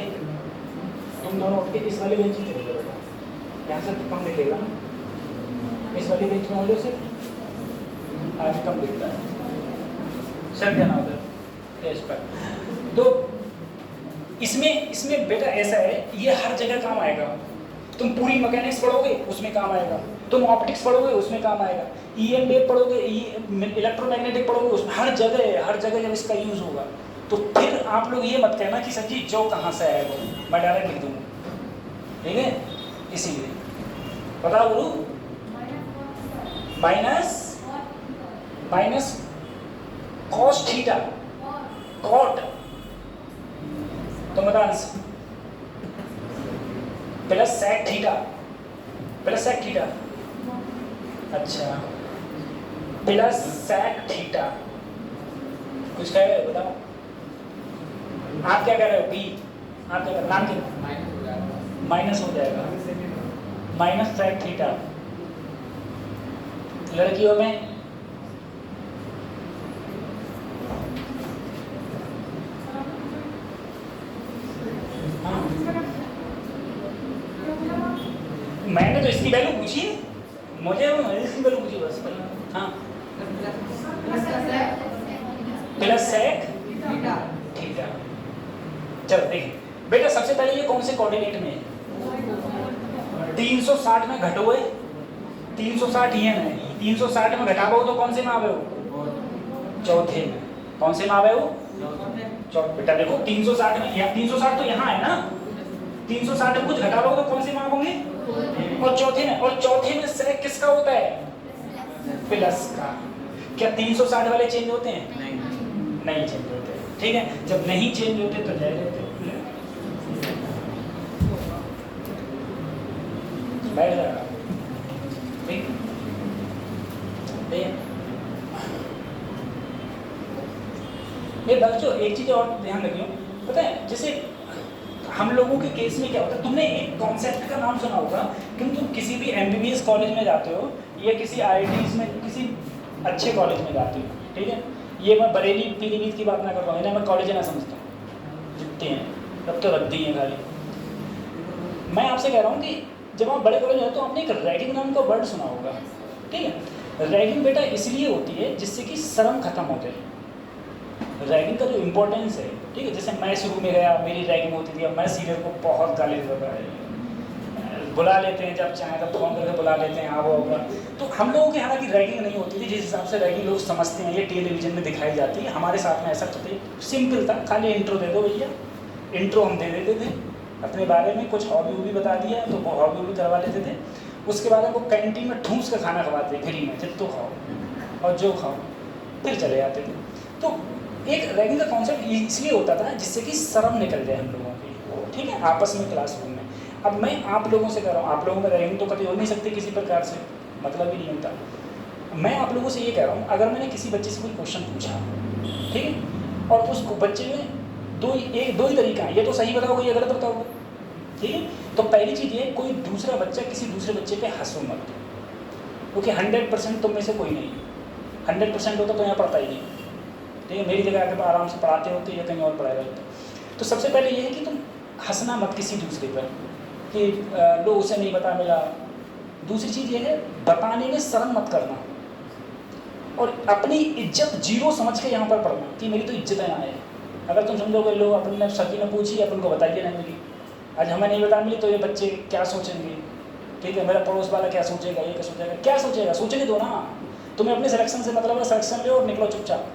तुम दोनों उठ के इस वाले बेंच में चले जाओ, यहाँ से कम दिखेगा ना, इस वाले बेंच में हो जाओ, सिर्फ आज कम दिखता है, सर क्या नाम है इस पर। तो इसमें बेटा ऐसा है, ये हर जगह काम आएगा। तुम पूरी मैकेनिक्स पढ़ोगे उसमें काम आएगा, तुम ऑप्टिक्स पढ़ोगे उसमें काम आएगा, ईएम वेव पढ़ोगे, इलेक्ट्रोमैग्नेटिक पढ़ोगे, उसमें हर जगह जब इसका यूज होगा। तो फिर आप लोग ये मत कहना कि सर जी जो कहाँ से आया वो, मैं डायरेक्ट लिख दूंगा, ठीक है। इसीलिए बताओ गुरु, माइनस कॉस थीटा, कॉट, तो बता plus sec theta, plus sec theta, अच्छा प्लस सेक थीटा, कुछ कह रहे हो बताओ। आप क्या कह रहे हो, बी आप क्या नाम क्या, माइनस हो जाएगा, माइनस सेक थीटा। लड़कियों में मैंने तो इसकी वैल्यू पूछी, मुझे इसकी वैल्यू पूछी बस। हाँ प्लस सेक थीटा। चलो देखिए बेटा, सबसे पहले ये कौन से कोऑर्डिनेट में है, 360 में घटोए, 360 ये है, 360 में घटाओ तो कौन से में आवे हो, चौथे में। कौन से में आवे हो, चौथे। बेटा देखो 360 में, 360 तो यहाँ है ना, 360 में कुछ घटा लो तो कौन से में आओगे, और चौथे में, और चौथे में सेक किसका होता है, प्लस का। क्या 360 वाले चेंज होते हैं, नहीं चेंज होते। ठीक है, जब नहीं चेंज होते तो जय लेते बैठ जाएगा। ठीक है, ये बच्चों एक चीज़ और ध्यान रखियो, पता है जैसे हम लोगों के केस में क्या होता है, तुमने एक कॉन्सेप्ट का नाम सुना होगा कि तुम किसी भी MBBS कॉलेज में जाते हो या किसी IITs में किसी अच्छे कॉलेज में जाते हो, ठीक है, ये मैं बरेली पीलीभीत की बात ना कर पाऊँ, मैं कॉलेज ना समझता हूँ, जितने हैं तब तो रद्दी हैं खाली। मैं आपसे कह रहा हूँ कि जब आप बड़े कॉलेज जाते हो तो आपने एक रैगिंग नाम का वर्ड सुना होगा, ठीक है। रैगिंग बेटा इसलिए होती है जिससे कि शर्म खत्म हो जाए। रैगिंग का जो इम्पोर्टेंस है, ठीक है, जैसे मैं शुरू में गया मेरी रैगिंग होती थी, अब मैं सीनियर को बहुत गाली देता है, बुला लेते हैं जब चाहे तब फ़ोन करके बुला लेते हैं, हाँ वो होगा। तो हम लोगों के हालांकि रैगिंग नहीं होती थी जिस हिसाब से रैगिंग लोग समझते हैं, ये टेलीविजन में दिखाई जाती है। हमारे साथ में ऐसा करते सिंपल था, खाली इंट्रो दे दो भैया, इंट्रो हम दे देते थे अपने बारे में, कुछ हॉबी वॉबी बता दिया तो वो हॉबी वॉबी करवा लेते थे। उसके बाद वो कैंटीन में ठूस का खाना खवाते फ्री में, जितना खाओ और जो खाओ, फिर चले जाते थे। तो एक रैगिंग का कॉन्सेप्ट इसलिए होता था जिससे कि शर्म निकल जाए हम लोगों की, ठीक है, आपस में क्लासरूम में। अब मैं आप लोगों से कह रहा हूँ, आप लोगों में रैगिंग तो कभी हो नहीं सकती किसी प्रकार से, मतलब ही नहीं होता। मैं आप लोगों से ये कह रहा हूँ, अगर मैंने किसी बच्चे से कोई क्वेश्चन पूछा, ठीक है, और उस बच्चे में दो ही तरीका है, ये तो सही बताओगे ये गलत बताओगे, ठीक है। तो पहली चीज़ ये, कोई दूसरा बच्चा किसी दूसरे बच्चे पे हंसो मत, क्योंकि 100% तुम में से कोई नहीं, 100% होता तो यहाँ पढ़ता ही नहीं, ठीक है। मेरी जगह आकर आराम से पढ़ाते होते या कहीं और पढ़ाए होते। तो सबसे पहले ये है कि तुम हंसना मत किसी दूसरे पर कि लो उसे नहीं बता मिला। दूसरी चीज़ ये है, बताने में शर्म मत करना और अपनी इज्जत जीरो समझ के यहाँ पर पढ़ना कि मेरी तो इज्जत यहाँ है। अगर तुम समझोगे लो अपन ने सभी ने पूछी, अपन को बताइए नहीं मिली, आज हमें नहीं बता मिली तो ये बच्चे क्या सोचेंगे, ठीक है, मेरा पड़ोस वाला क्या सोचेगा, ये क्या सोचेगा, क्या सोचेगा, सोचने दो ना। तुम्हें अपने सिलेक्शन से मतलब है, सिलेक्शन लो और निकलो चुपचाप।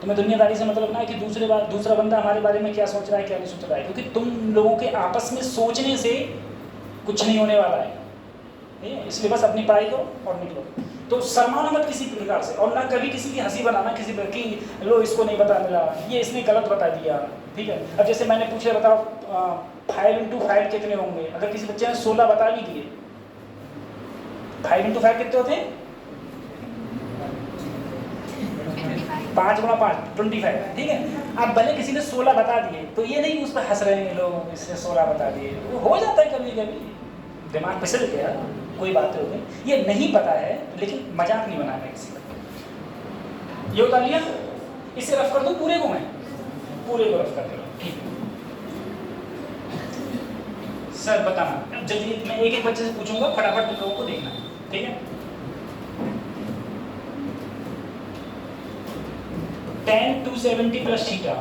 तुम्हें दुनियादारी से मतलब ना है कि दूसरा बंदा हमारे बारे में क्या सोच रहा है क्या नहीं सोच रहा है, क्योंकि तुम लोगों के आपस में सोचने से कुछ नहीं होने वाला है, इसलिए बस अपनी पढ़ाई करो और निकलो। तो शर्माना मत किसी प्रकार से, और ना कभी किसी की हंसी बनाना किसी पर कि लो इसको नहीं बता मिला, ये इसने गलत बता दिया, ठीक है। अब जैसे मैंने पूछा बताओ 5 × 5 कितने होंगे, अगर किसी बच्चे ने 16 बता भी दिए, 5 × 5 कितने होते हैं, 5 × 5 25, ठीक है। अब भले किसी ने 16 बता दिए तो ये नहीं उस पर हंस रहे हैं लोग, इसने 16 बता दिए, वो हो जाता है कभी कभी, दिमाग फिसल गया, कोई बात हो गई, ये नहीं पता है, लेकिन मजाक नहीं बनाना किसी का। ये उतार लिया, इसे रफ कर दो पूरे को, मैं पूरे को रफ कर दे रहा हूँ, ठीक है। सर बताना जल्दी, मैं एक एक बच्चे से पूछूंगा, फटाफट तुम लोगों को देखना, ठीक है। 10 270 प्लस थीटा,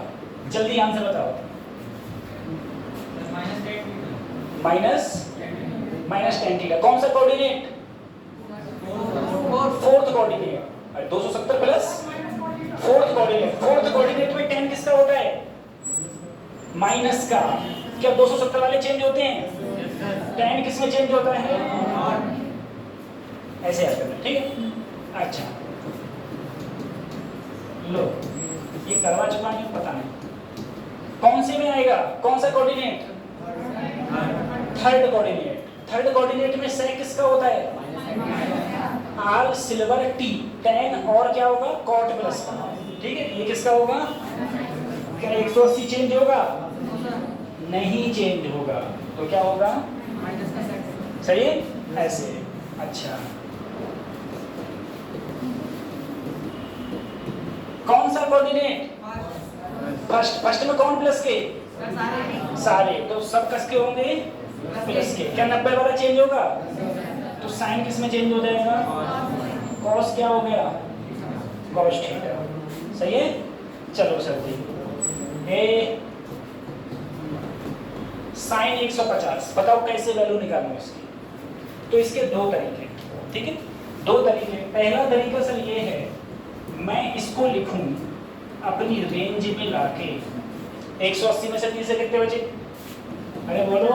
जल्दी आंसर बताओ। माइनस 10 थीटा, कौन सा coordinate, fourth coordinate, 270 plus fourth coordinate. Fourth coordinate में 10 किसका होता है, माइनस का। क्या 270 वाले चेंज होते हैं, 10 किस में चेंज होता है, ऐसे याद करना, ठीक है। अच्छा लो, ये करवा चुका नहीं, पता नहीं कौन से में आएगा, कौन सा coordinate, third coordinate. Third coordinate में सेक किसका होता है, आर सिल्वर टी, 10 और क्या होगा कॉट प्लस का, ठीक है। ये किसका होगा, क्या 180 चेंज होगा, नहीं चेंज होगा, तो क्या होगा, सही है, ऐसे। अच्छा कौन सा कोऑर्डिनेट, फर्स्ट में कौन प्लस के, सारे, तो सब कस के होंगे प्लस के। क्या 90 वाला चेंज होगा, तो साइन किस में चेंज हो जाएगा, कॉस क्या हो गया, कॉस थीटा, सही है। चलो सर जी, ए साइन 150, बताओ कैसे वैल्यू निकालूं इसकी। तो इसके दो तरीके, ठीक है, दो तरीके। पहला तरीका सर ये है, मैं इसको लिखूं अपनी रेंज में लाके, 180 में से 30 से कितने बचे, अरे बोलो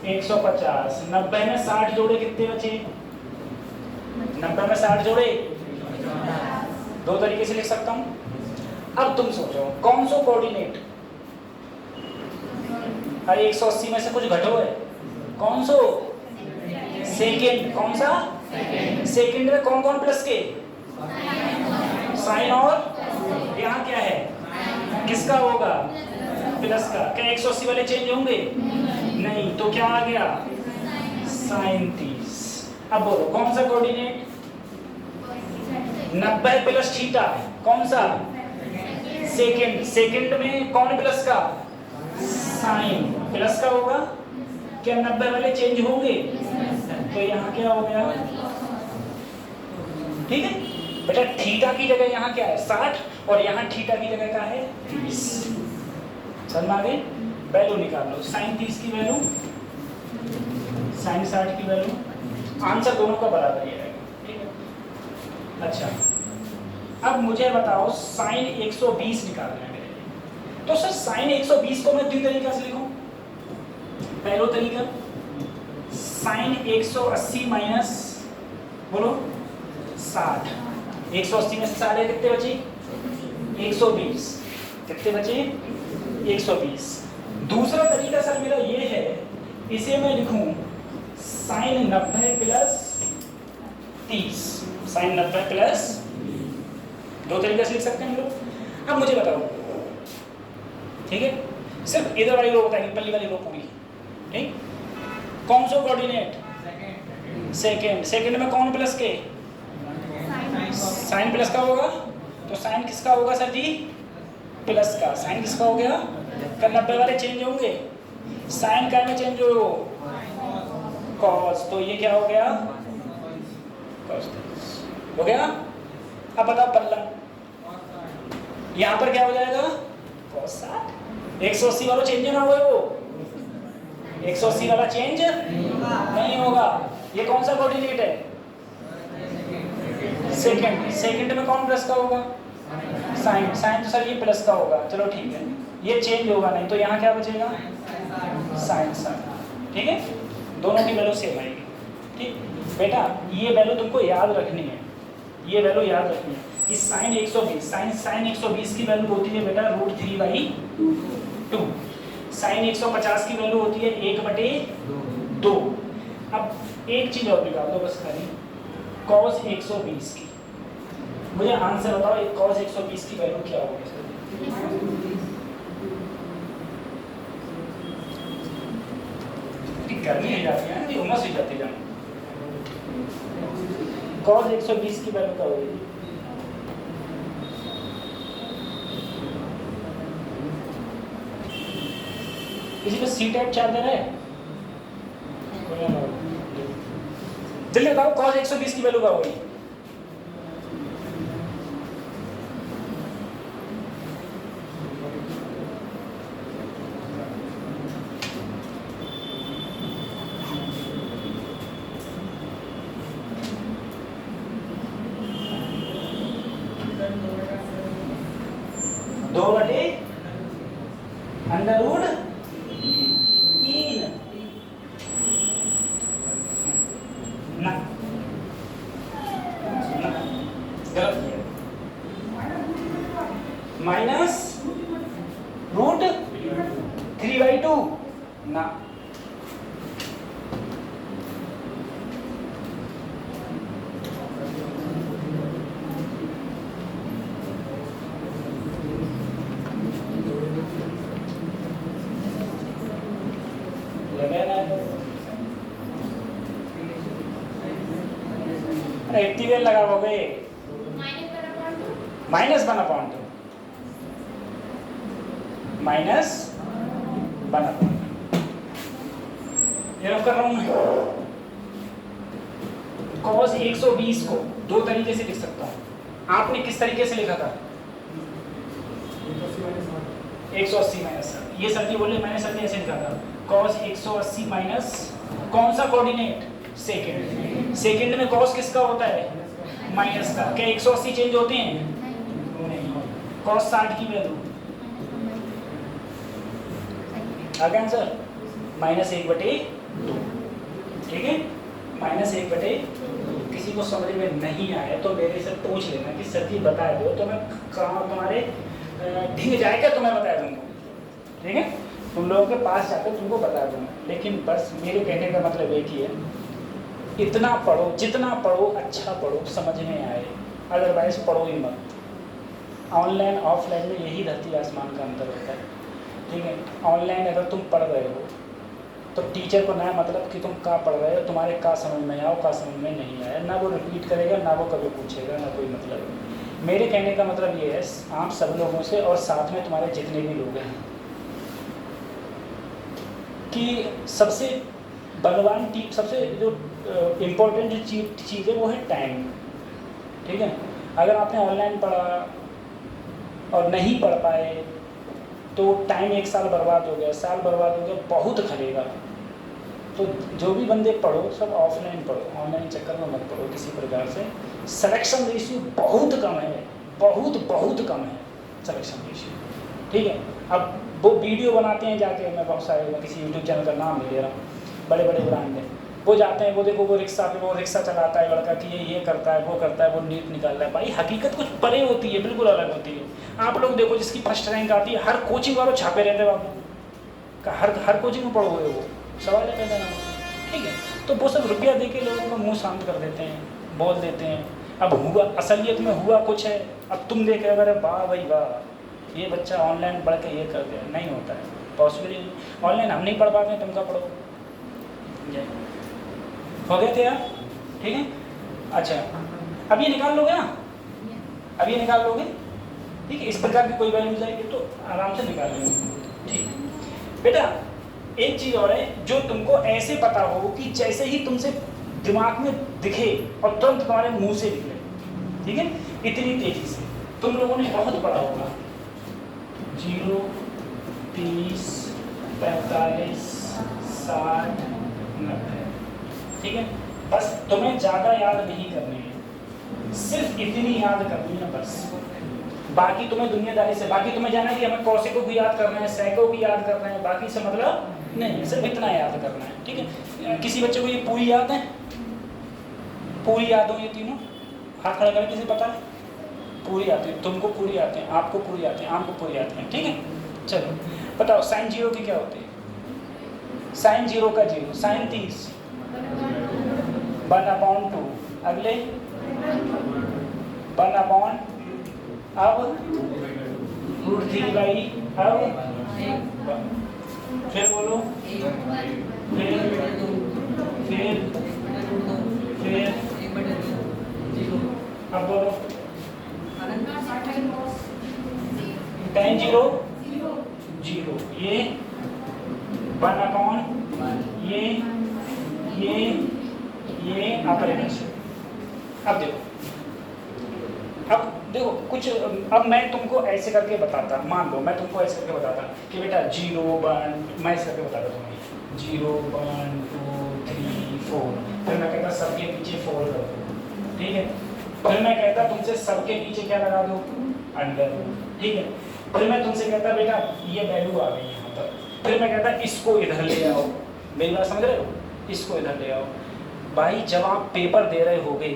150, 90 में 60 जोड़े कितने बचे, 90 में 60 जोड़े, दो तरीके से लिख सकता हूँ। अब तुम सोचो कौन सा कोऑर्डिनेट, अरे 180 में से कुछ घटो है, कौन सा सेकेंड, कौन सा सेकेंड में कौन कौन प्लस के, साइन, और यहाँ क्या है, किसका होगा, प्लस का। क्या 180 वाले चेंज होंगे, नहीं, तो क्या आ गया साइन 30। अब बोलो कौन सा कोऑर्डिनेट, 90 प्लस थीटा, कौन सा सेकेंड, सेकेंड में कौन प्लस का, साइन प्लस का होगा। क्या 90 वाले चेंज होंगे, तो यहाँ क्या हो गया, ठीक है बेटा, थीटा की जगह यहाँ क्या है 60 और यहाँ थीटा की जगह क्या है 30। समझ में आ गई, वैल्यू निकाल लो, साइन 30 की वैल्यू, साइन 60 की वैल्यू, आंसर दोनों का बराबर ही रहेगा, ठीक है। अच्छा अब मुझे बताओ साइन 120 निकालना है मेरे लिए, तो सर साइन 120 को मैं दो तरीका से लिखूं। पहला तरीका साइन 180 माइनस बोलो 60, 180 में से 60 कितने बचे 120, कितने बचे 120। दूसरा तरीका सर मेरा ये है, इसे मैं लिखूं साइन 90 प्लस 30, साइन 90 प्लस, दो तरीके से लिख सकते हैं हम लोग। अब मुझे बताओ, ठीक है, सिर्फ इधर वाली रो बताएंगे, पल्ली वाली रो पूरी, ठीक। कौन सा कोऑर्डिनेट, सेकेंड, सेकेंड में कौन प्लस के, साइन प्लस का होगा, तो साइन किसका होगा सर जी, प्लस का। साइन किसका हो गया, क्या 90 वाले चेंज होंगे, साइन का में चेंज हो कॉस, तो ये क्या हो गया कॉस हो गया। अब बताओ पल्ला, यहाँ पर क्या हो जाएगा कॉस 60, 180 वाला चेंज ना हुआ, वो 180 वाला चेंज नहीं होगा। ये कौन सा कोऑर्डिनेट है, सेकंड, सेकंड में कौन प्लस का होगा, साइन, साइन तो सर ये प्लस का होगा, चलो ठीक है, ये चेंज होगा नहीं, तो यहाँ क्या बचेगा साइन 60, ठीक है, दोनों की वैल्यू सेम आएगी, ठीक। बेटा ये वैल्यू तुमको याद रखनी है, ये वैल्यू याद रखनी है कि साइन 120, साइन 120 की वैल्यू होती है बेटा √3/2, साइन 150 की वैल्यू होती है 1/2। अब एक चीज और निकाल दो बस खाली, कॉस 120 की, मुझे आंसर बताओ एक कॉस 120 की वैल्यू क्या होगी सर, गर्मी हो जाती है ना, उमस हो जाती है, कॉस 120 की वैल्यू क्या होगी, किसी पे सी टाइप चार्जर है, जल्दी बताओ कॉस 120 की वैल्यू क्या होगी, -√3/2 ना, अरे इतनी देर लगाओगे, -1/2, -1/2, ये रफ कर रहा हूं मैं। cos 120 को दो तरीके से लिख सकता हूं, आपने किस तरीके से लिखा था 180 माइनस, ये सर जी बोले, मैंने सर जी ऐसे लिखा था cos 180 माइनस कौन सा कोऑर्डिनेट, सेकंड, सेकंड में cos किसका होता है माइनस का। क्या 180 चेंज होते हैं, नहीं, cos 60 की वैल्यू आ गया आंसर -1/2, ठीक है, -1/2। किसी को समझ में नहीं आया तो मेरे से पूछ लेना कि सर जी बता दो, तो मैं कहाँ तुम्हारे ढींग जाएगा तो मैं बता दूँगा, ठीक है, तुम लोगों के पास जाकर तुमको बता दूँगा। लेकिन बस मेरे कहने का मतलब एक ही है, इतना पढ़ो, जितना पढ़ो अच्छा पढ़ो, समझ में आए, अदरवाइज पढ़ो ही मत। ऑनलाइन ऑफलाइन में यही धरती आसमान का अंतर होता है, ठीक है। ऑनलाइन अगर तुम पढ़ रहे हो तो टीचर को ना मतलब कि तुम क्या पढ़ रहे हो, तुम्हारे क्या समझ में आओ क्या समझ में नहीं आया, ना वो रिपीट करेगा, ना वो कभी पूछेगा, ना कोई मतलब। मेरे कहने का मतलब ये है आप सब लोगों से और साथ में तुम्हारे जितने भी लोग हैं कि सबसे बलवान सबसे जो इम्पोर्टेंट चीज़ है वो है टाइम, ठीक है। अगर आपने ऑनलाइन पढ़ा और नहीं पढ़ पाए तो टाइम 1 साल बर्बाद हो गया, साल बर्बाद हो गया, बहुत खलेगा। तो जो भी बंदे पढ़ो सब ऑफलाइन पढ़ो, ऑनलाइन चक्कर में मत पढ़ो किसी प्रकार से। सिलेक्शन रेशियो बहुत कम है, बहुत कम है सिलेक्शन रेशियो, ठीक है। अब वो वीडियो बनाते हैं जाके, मैं बहुत सारे, मैं किसी यूट्यूब चैनल का नाम ले रहा हूँ, बड़े बड़े ब्रांड है, वो जाते हैं, वो देखो वो रिक्शा पे, वो रिक्शा चलाता है लड़का कि ये करता है, वो करता है, वो नीट निकाल रहा है। भाई हकीकत कुछ परे होती है, बिल्कुल अलग होती है। आप लोग देखो जिसकी फर्स्ट रैंक आती है, हर कोचिंग वालों छापे रहते हैं बाबू, हर कोचिंग में पढ़ोगे वो सवाल है पैदा ना, ठीक है। तो वो सब रुपया दे के लोगों का मुँह शांत कर देते हैं, बोल देते हैं। अब हुआ असलियत में हुआ कुछ है, अब तुम देखे अगर वाह भाई वाह ये बच्चा ऑनलाइन पढ़ के ये कर दिया, नहीं होता है, पॉसिबल ही। ऑनलाइन हम नहीं पढ़ पाते, तुम क्या पढ़ो, हो गए थे यार, ठीक है। अच्छा अब ये निकाल लोगे ना, अब ये निकाल लोगे, ठीक है। इस प्रकार की कोई वैल्यूज आएगी तो आराम से निकाल लेंगे, ठीक। बेटा एक चीज़ और है जो तुमको ऐसे पता हो कि जैसे ही तुमसे दिमाग में दिखे और तुरंत तुम्हारे मुंह से निकले, ठीक है, इतनी तेजी से। तुम लोगों ने बहुत पढ़ा होगा 0, 30, 45, 60, 90, ठीक है। बस तुम्हें ज़्यादा याद नहीं करनी है, सिर्फ इतनी याद करनी है बस। बाकी तुम्हें दुनियादारी से, बाकी तुम्हें जाना है कि हमें कौशिकों को याद करना है, सैकों को याद करना है, बाकी से मतलब नहीं है, सिर्फ इतना याद करना है, ठीक है। किसी बच्चे को ये पूरी याद है, पूरी याद हो ये तीनों, हाथ खड़ा करके किसी पता है, पूरी आती है, तुमको पूरी आती है, आपको पूरी आती है, आपको पूरी आती है, ठीक है। चलो बताओ साइन 0 की क्या होती है, साइन 0 का 0, साइन 30 1/2, अगले 1/, अब √3/, अब फिर बोलो, फिर अब बोलो tan 0 0, ये 1/, ये ऑपरेटर से। अब देखो कुछ, अब मैं तुमको ऐसे करके बताता, मान लो मैं तुमको ऐसे करके बताता कि बेटा 0, 1, मैं ऐसे करके बताता तुम्हें 0, 1, 2, 3, 4, फिर मैं कहता सबके पीछे 4 कर दो, ठीक है। फिर मैं कहता तुमसे सबके पीछे क्या लगा दो, अंडर, ठीक है। फिर मैं तुमसे कहता बेटा ये वैल्यू आ गई यहाँ पर, फिर मैं कहता इसको इधर ले आओ, मेरी बात समझ रहे हो, इसको इधर ले आओ। भाई जब आप पेपर दे रहे होगे,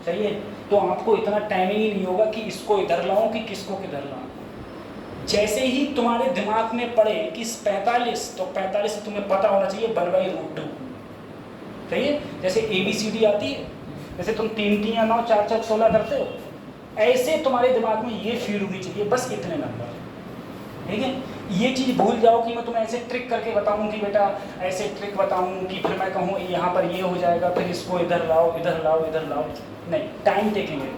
सही है, तो आपको इतना टाइमिंग ही नहीं होगा कि इसको इधर लाऊं कि किसको किधर लाऊं। जैसे ही तुम्हारे दिमाग में पड़े कि 45, तो 45 से तुम्हें पता होना चाहिए 1/√2, सही है। जैसे ABCD आती है, जैसे तुम 3 3 या 9 4 4 16 करते हो, ऐसे तुम्हारे दिमाग में ये फीड होनी चाहिए, बस इतने नंबर, ठीक है। ये चीज़ भूल जाओ कि मैं तुम्हें ऐसे ट्रिक करके बताऊं कि बेटा ऐसे ट्रिक बताऊं कि फिर मैं कहूँ यहाँ पर ये हो जाएगा, फिर इसको इधर लाओ, इधर लाओ, इधर लाओ, नहीं, टाइम टेकिंग है।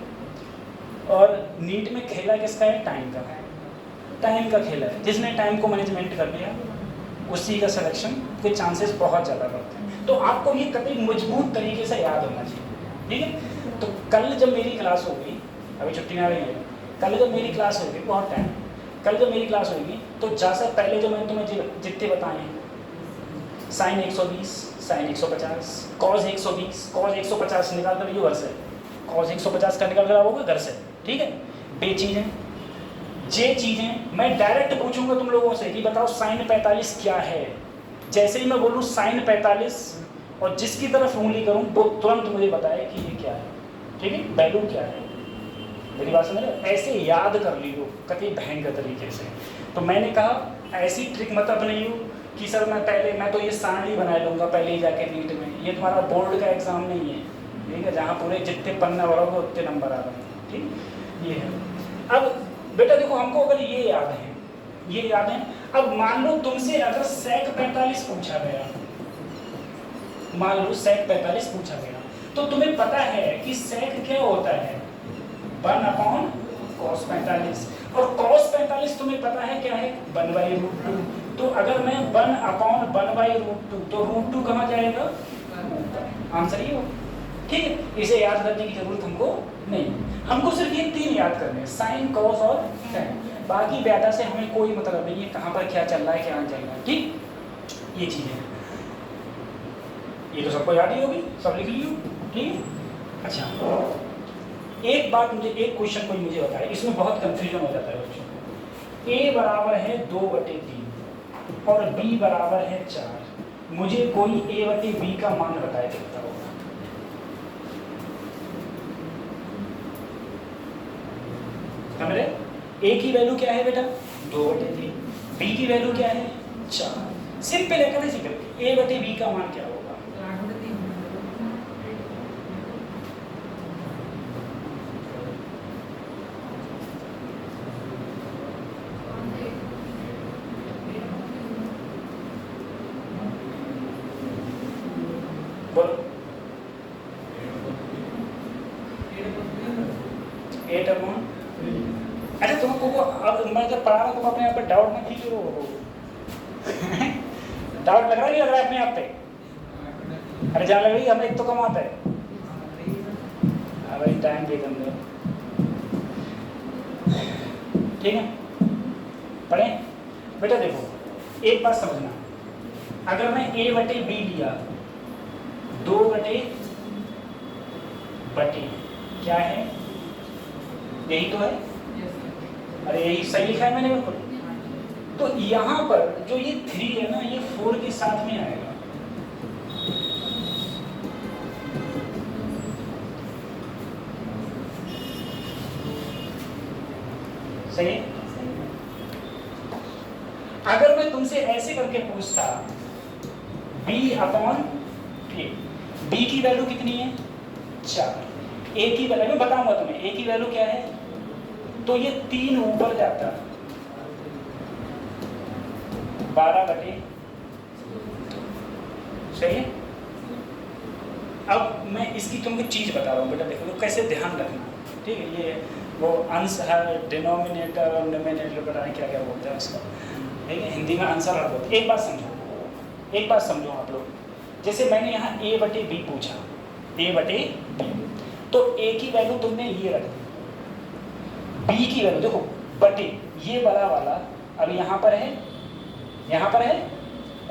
और नीट में खेला किसका है, टाइम का, टाइम का खेला है। जिसने टाइम को मैनेजमेंट कर लिया उसी का सिलेक्शन के चांसेस बहुत ज़्यादा बढ़ते हैं। तो आपको ये कभी मजबूत तरीके से याद होना चाहिए, ठीक है। तो कल जब मेरी क्लास होगी, अभी छुट्टी आ रही है, कल जब मेरी क्लास होगी, बहुत टाइम, कल जब मेरी क्लास होगी तो जैसा पहले जो मैंने तुम्हें जितने बताए, साइन 120, साइन 150, कॉस 120, कॉस 150 निकाल कर ये घर से, कॉस 150 का निकाल कर आओगे घर से, ठीक है। बे चीज़ें, जे चीज़ें मैं डायरेक्ट पूछूंगा तुम लोगों से कि बताओ साइन 45 क्या है। जैसे ही मैं बोलूँ साइन 45 और जिसकी तरफ उंगली करूँ वो तुरंत मुझे बताए कि ये क्या है, ठीक है, वैल्यू क्या है। मेरी बात समझ रहे हो? ऐसे याद कर लियो कति भयंकर तरीके से। तो मैंने कहा ऐसी ट्रिक मत अपनाइयो कि सर मैं तो ये सारणी बना लूँगा पहले ही जाके नीट में। ये तुम्हारा बोर्ड का एग्ज़ाम नहीं है, ठीक है, जहाँ पूरे जितने पन्ना भरोगे उतने नंबर आ रहे हैं, ठीक। ये है। अब बेटा देखो, हमको अगर ये याद है, अब मान लो तुमसे अगर sec 45 पूछा गया, मान लो sec 45 पूछा गया, तो तुम्हें पता है कि sec क्या होता है, 1/cos 45, और cos 45 तुम्हें पता है क्या है, 1/√2। तो अगर मैं 1/1/√2, तो √2 कहाँ जाएगा, आंसर ये हो, ठीक है। इसे याद करने की जरूरत हमको नहीं, हमको सिर्फ ये 3 याद करने हैं, साइन, कॉस और tan। बाकी व्यादा से हमें कोई मतलब नहीं है, कहाँ पर क्या चल रहा है, क्या चल रहा है, ठीक। ये चीज़ें ये तो सबको याद ही होगी, सब लिख लियो, ठीक है। अच्छा, एक बात मुझे, एक क्वेश्चन कोई मुझे बताए, इसमें बहुत कंफ्यूजन हो जाता है बच्चों को। a बराबर है 2/3 और b बराबर है 4। मुझे कोई a/b का मान बताए कितना होगा। समझे? a की वैल्यू क्या है बेटा, 2/3, b की वैल्यू क्या है, 4। सिंपल है, कैसे सिंपल, a/b का मान क्या होगा, बोलो। 8/3। अच्छा तुमको अब मैं जब पढ़ा रहा तुम अपने आप पे डाउट मत कीजिए, डाउट लग रहा है, नहीं लग रहा है अपने आप पे? अरे जहाँ लग रही है, हमें एक तो कम आता है। भाई टाइम दे दो, ठीक है, पढ़ें बेटा। देखो एक बात समझना, अगर मैं a/b लिया, 2/बटे क्या है, यही तो है, अरे यही सही लिखा है मैंने बिल्कुल। तो यहाँ पर जो ये 3 है ना, ये 4 के साथ में आएगा, सही। अगर मैं तुमसे ऐसे करके पूछता b/a, b की वैल्यू कितनी है, 4, a की वैल्यू मैं बताऊंगा तुम्हें, a की वैल्यू क्या है, तो ये 3 ऊपर जाता, 12/, सही है। अब मैं इसकी तुमको चीज बता रहा हूँ बेटा, देखो तो कैसे ध्यान रखना, ठीक है। ये वो अंश है, डिनोमिनेटर और न्यूमरेटर, पता नहीं क्या क्या बोलते हैं उसका, ठीक है, हिंदी में आंसर हर बोलते। एक बात समझो आप लोग, जैसे मैंने यहाँ a/b पूछा, a/b, तो a की वैल्यू तुमने ये रख दी, b की वैल्यू देखो बटे ये बड़ा वाला अब यहाँ पर है,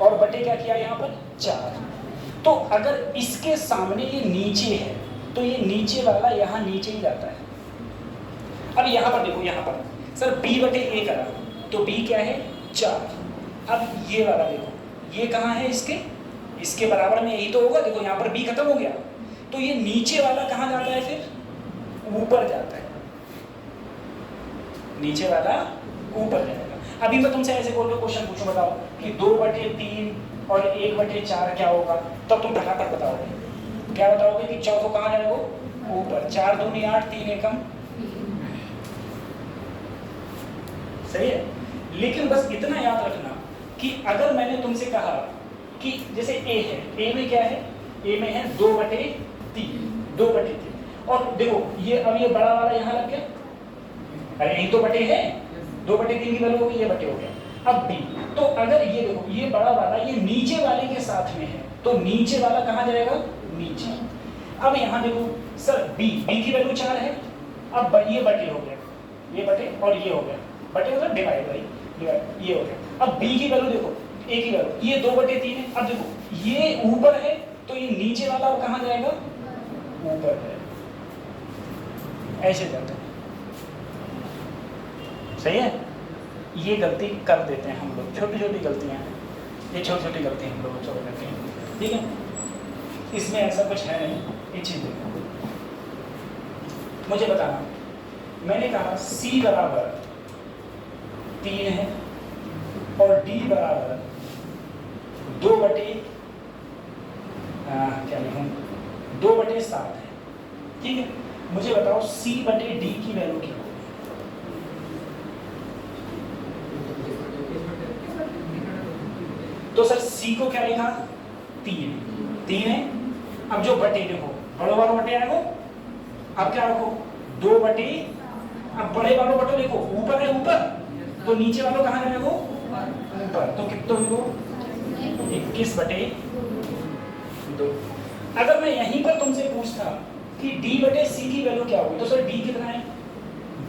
और बटे क्या किया यहाँ पर, 4। तो अगर इसके सामने ये नीचे है, तो ये नीचे वाला यहाँ नीचे ही जाता है। अब यहाँ पर देखो, यहाँ पर सर b/a करा, तो b क्या है, 4। अब ये वाला देखो, ये कहाँ है, इसके बराबर में, यही तो होगा। देखो यहाँ पर b खत्म हो गया, तो ये नीचे वाला कहाँ जाता है, फिर ऊपर जाता है, नीचे वाला ऊपर जाएगा। अभी मैं तुमसे ऐसे बोल के क्वेश्चन पूछूं, बताओ कि 2/3 और 1/4 क्या होगा, तब तुम फटाफट बताओगे, क्या बताओगे कि चौथो कहाँ जाएगा, ऊपर, 4 दूनी 8, 3 एकम, सही है। लेकिन बस इतना याद रखना कि अगर मैंने तुमसे कहा कि जैसे a है, a में क्या है, a में है 2/3, और देखो ये अब ये बड़ा वाला यहाँ लग गया, अरे यही तो बटे है, 2/3 की वैल्यू होगी, ये बटे हो गया। अब b, तो अगर ये देखो ये बड़ा वाला ये नीचे वाले के साथ में है, तो नीचे वाला कहाँ जाएगा, नीचे। अब यहाँ देखो सर b की वैल्यू 4 है, अब ये बटे हो गया, ये बटे और ये हो गया, बटे मतलब डिवाइड भाई, डिवाइड, ये हो गया। अब b की वैल्यू देखो, a की वैल्यू ये 2/3 है। अब देखो ये ऊपर है, तो ये नीचे वाला अब कहाँ जाएगा, ऊपर है, ऐसे जाता है, सही है। ये गलती कर देते हैं हम लोग, छोटी छोटी गलतियाँ हैं, ये छोटी छोटी गलतियाँ हम लोग छोड़ देते हैं, ठीक है। इसमें ऐसा कुछ है नहीं, ये चीज़ देखो, मुझे बताना मैंने कहा C बराबर 3 है और D बराबर 2/7 है। ठीक है, मुझे बताओ C/D की वैल्यू क्या होगी? तो सर C को क्या लिखा? 3 है। अब जो बटे देखो, बड़े वालों बटे आएगा, अब क्या रखो 2/, अब बड़े वालों बटे देखो ऊपर है ऊपर, तो नीचे वालों कहाँ जाएगा वो ऊपर, तो कितना होगा 21/2। अगर मैं यहीं पर तुमसे पूछता कि D/C की वैल्यू क्या होगी, तो सर D कितना है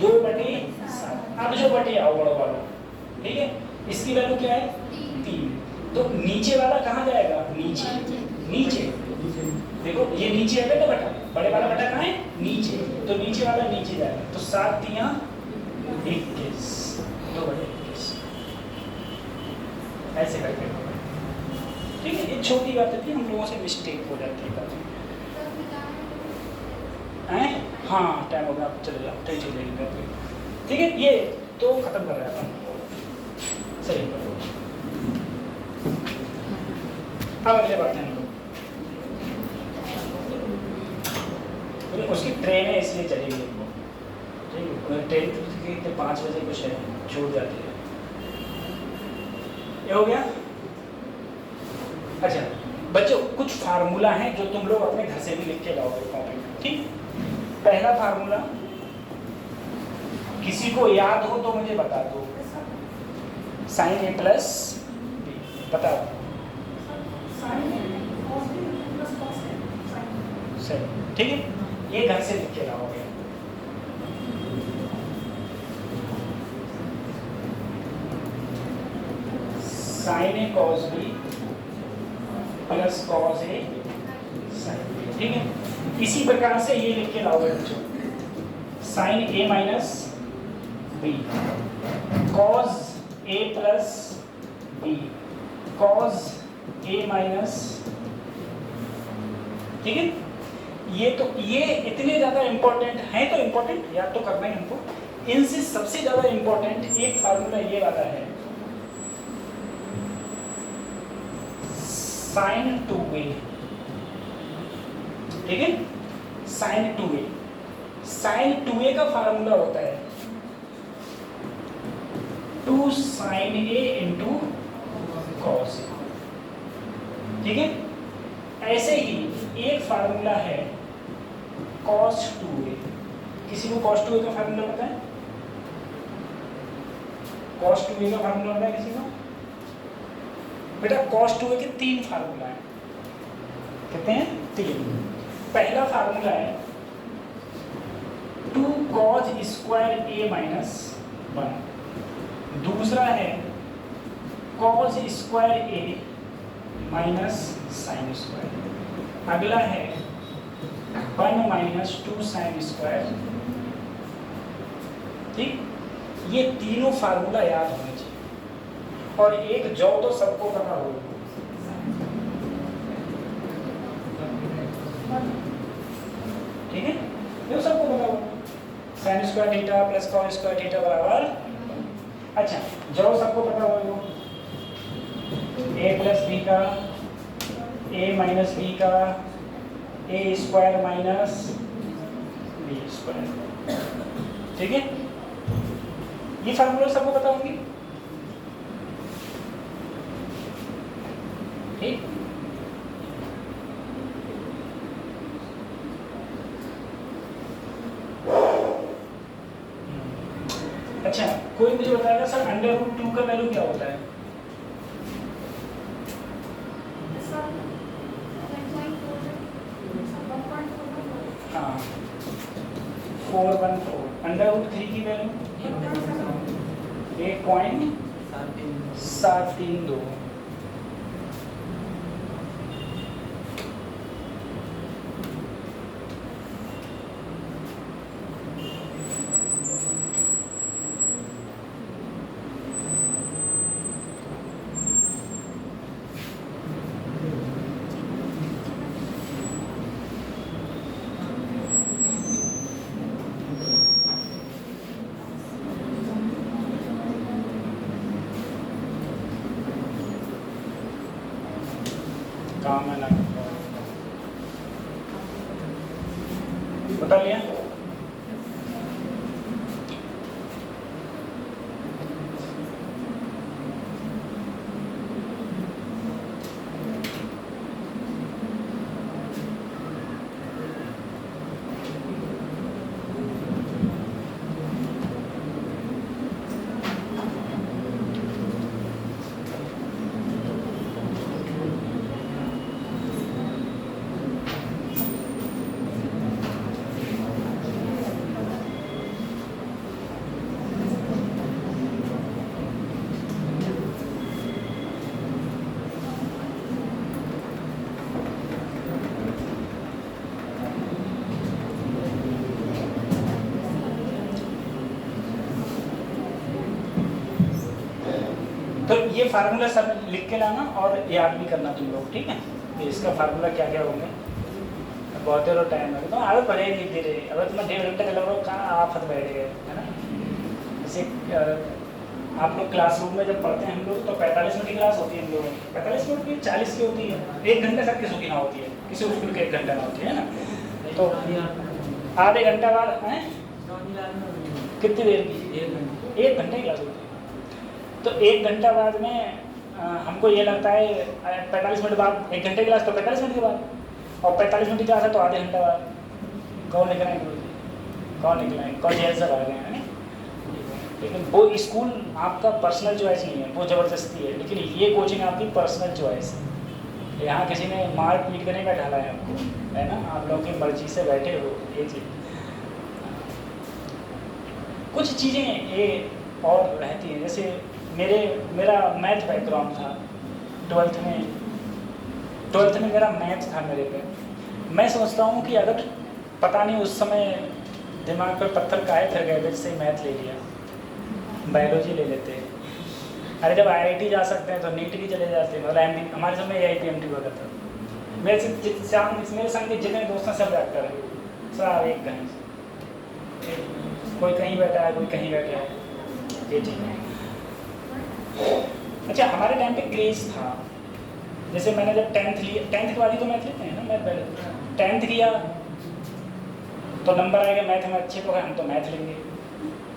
2/7। अब जो बटे आओ बड़े वालों, ठीक है, इसकी वैल्यू क्या है 3, तो नीचे वाला कहाँ जाएगा नीचे देखो ये नीचे है ना बटा, बड़े वाला बटा कहाँ है नीचे, तो नीचे वाला नीचे जाएगा, तो 7 × 21 2/21 ऐसे करके। ठीक है, ये छोटी बात थी, हम लोगों से मिस्टेक हो जाती है काफी। हाँ टाइम हो गया, आप चले जाओ, टेंशन लेंगे। ठीक है, ये तो खत्म कर रहा था, सही। अब अगले बात है, उसकी ट्रेन है इसलिए चलेगी, ठीक है, ट्रेन 5 बजे कुछ है, छूट जाती है। ये हो गया। अच्छा बच्चों, कुछ फार्मूला हैं जो तुम लोग अपने घर से भी लिख के लाओगे कॉपी में, ठीक। पहला फार्मूला किसी को याद हो तो मुझे बता दो, sin A + B, बताओ। सही, ठीक है, ये घर से लिख के लाओगे। sin A cos B + cos A sin B, ठीक है। इसी प्रकार से ये लिख के लाओगे बच्चों, sin A - B cos A + B cos A - ठीक है। ये इतने ज़्यादा इंपॉर्टेंट हैं, तो इंपॉर्टेंट याद तो करना ही हमको। इनसे सबसे ज़्यादा इंपॉर्टेंट एक फार्मूला ये वाला है, sin 2A, ठीक है, sin 2A। sin 2A का फार्मूला होता है 2 sin A × cos A, ठीक है। ऐसे ही एक फार्मूला है cos 2A। किसी को cos 2A का फार्मूला पता है? cos 2A का फार्मूला पता है किसी को? बेटा cos 2A के 3 फार्मूला हैं, कितने हैं? 3। पहला फार्मूला है 2 cos square A - 1, दूसरा है cos square A - sin square, अगला है 1 - 2 sin square, ठीक। ये तीनों फार्मूला याद होने चाहिए, और एक जो तो सबको पता हो, ठीक है, ये सबको पता हो, sin square theta + cos square theta बराबर। अच्छा जो सबको पता हो, A + B का A - B का A² - B², ठीक है। ये फार्मूला सबको पता होंगे, ठीक। अच्छा कोई मुझे बताएगा सर √2 का वैल्यू क्या होता है? हाँ 414। √3 की वैल्यू 1.732। बता लिया। तो ये फार्मूला सब लिख के लाना और याद भी करना तुम लोग, ठीक है। तो इसका फार्मूला क्या क्या होंगे, बहुत देर टाइम लगे तो आदत पड़ेगी धीरे। अगर तुम्हें 1.5 घंटे का लग रहा हो कहाँ आफत बैठ गए, है ना। जैसे आप लोग क्लासरूम में जब पढ़ते हैं हम लोग तो 45 मिनट की क्लास होती है हम लोगों की, 45 मिनट की 40 की होती है, 1 घंटे तक किसी की ना होती है, किसी स्कूल के 1 घंटा ना होती है ना। तो आधे घंटा बाद हैं कितनी देर की, 1 घंटे की क्लास होती है। तो 1 घंटा बाद में हमको ये लगता है 45 मिनट बाद 1 घंटे की क्लास तो 45 मिनट के बाद, और 45 मिनट की क्लास है तो आधे घंटे बाद। कौन निकलाएंगे, कौन निकलाएंगे, कौन जेल से भाग गए हैं। लेकिन वो स्कूल आपका पर्सनल चॉइस नहीं है, वो ज़बरदस्ती है। लेकिन ये कोचिंग आपकी पर्सनल चॉइस है। यहाँ किसी ने मार पीट करने का ढाला है आपको, है ना। आप लोगों की मर्जी से बैठे हो, ये चीज़। कुछ चीज़ें ये और रहती हैं, जैसे मेरा मैथ बैकग्राउंड था 12th में मेरा मैथ था मेरे पे। मैं सोचता हूँ कि अगर पता नहीं उस समय दिमाग पर पत्थर काहे फिर गए थे जिससे मैथ ले लिया, बायोलॉजी ले लेते। अरे जब IIT जा सकते हैं तो नीट की चले जाते हैं, मतलब हमारे समय AIPMT हुआ था। मेरे संग के जितने दोस्त हैं सब डॉक्टर हैं, सब एक कहीं, कोई कहीं बैठा है, कोई कहीं बैठा है, ये चीज़ है। अच्छा, हमारे टाइम पे क्रेज था। जैसे मैंने जब 10th के बाद ही तो मैथ लेते हैं ना, मैथ पहले 10th किया तो नंबर आएगा मैथ में अच्छे तो हम तो मैथ लेंगे।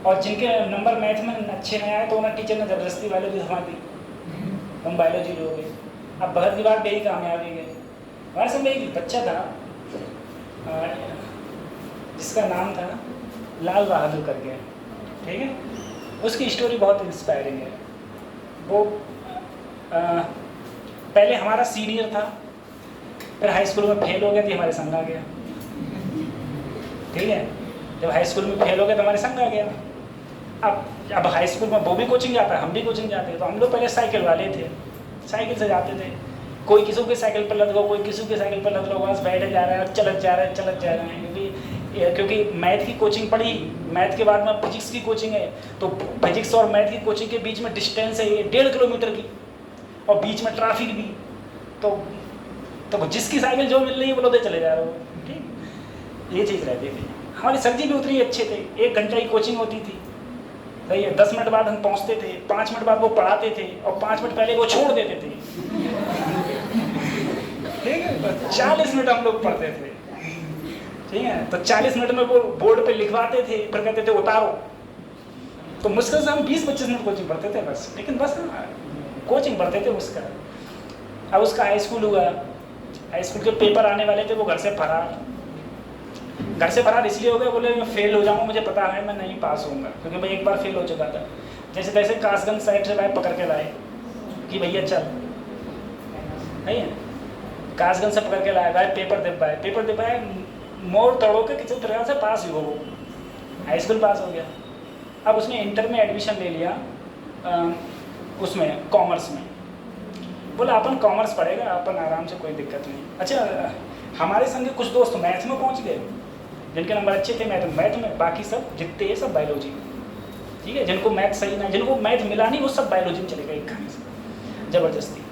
और जिनके नंबर मैथ में अच्छे नहीं आए तो उन्हें टीचर ने ज़बरदस्ती बायोलॉजी थमा दी, हम बायोलॉजी लोगे। अब बहुत की बात यही कामयाबी है। हमारे समय एक बच्चा था जिसका नाम था लाल बहादुर करके, ठीक है। उसकी स्टोरी बहुत इंस्पायरिंग है। वो पहले हमारा सीनियर था, फिर हाई स्कूल में फेल हो गया तो हमारे संग आ गया, ठीक है। जब हाई स्कूल में फेल हो गया तो हमारे संग आ गया। अब हाई स्कूल में वो भी कोचिंग जाता है, हम भी कोचिंग जाते हैं। तो हम लोग पहले साइकिल वाले थे, साइकिल से जाते थे। कोई किसी के साइकिल पर लद गो, कोई किसी के साइकिल पर लद गो, बस बैठे जा रहे हैं, चलत जा रहे हैं। क्योंकि मैथ की कोचिंग पढ़ी, मैथ के बाद में फिजिक्स की कोचिंग है, तो फिजिक्स और मैथ की कोचिंग के बीच में डिस्टेंस है 1.5 किलोमीटर की, और बीच में ट्रैफिक भी। तो जिसकी साइकिल जो मिल रही है वो लोग चले जा रहे हो, ठीक। ये चीज़ रहती थी। हमारे सर जी भी उतने ही अच्छे थे। 1 घंटा की कोचिंग होती थी, सही है। 10 मिनट बाद हम पहुंचते थे, 5 मिनट बाद वो पढ़ाते थे, और 5 मिनट पहले वो छोड़ देते थे, ठीक है। 40 मिनट हम लोग पढ़ते थे, ठीक है। तो 40 मिनट में वो बोर्ड पे लिखवाते थे, फिर कहते थे उतारो। तो मुश्किल से हम 20-25 मिनट कोचिंग पढ़ते थे बस, लेकिन बस कोचिंग पढ़ते थे उसका। अब उसका हाई स्कूल हुआ, हाई स्कूल के पेपर आने वाले थे, वो घर से फरार इसलिए हो गया, बोले मैं फेल हो जाऊंगा, मुझे पता है मैं नहीं पास होऊंगा, क्योंकि मैं एक बार फेल हो चुका था। जैसे तैसे कासगंज साइड से भाई पकड़ के लाए कि भैया चल, नहीं है। कासगंज से पकड़ के लाए भाई, पेपर दे पाए, मोड़ तोड़ो के किसी तरह से पास ही हो, वो हाई स्कूल पास हो गया। अब उसने इंटर में एडमिशन ले लिया, उसमें कॉमर्स में। बोला अपन कॉमर्स पढ़ेगा, अपन आराम से, कोई दिक्कत नहीं। अच्छा, हमारे संग कुछ दोस्त मैथ में पहुंच गए, जिनके नंबर अच्छे थे मैथ में, बाकी सब जितने हैं सब बायोलॉजी, ठीक है। जिनको मैथ सही ना, जिनको मैथ मिला नहीं, वो सब बायोलॉजी में चले गए एक खाने से ज़बरदस्ती।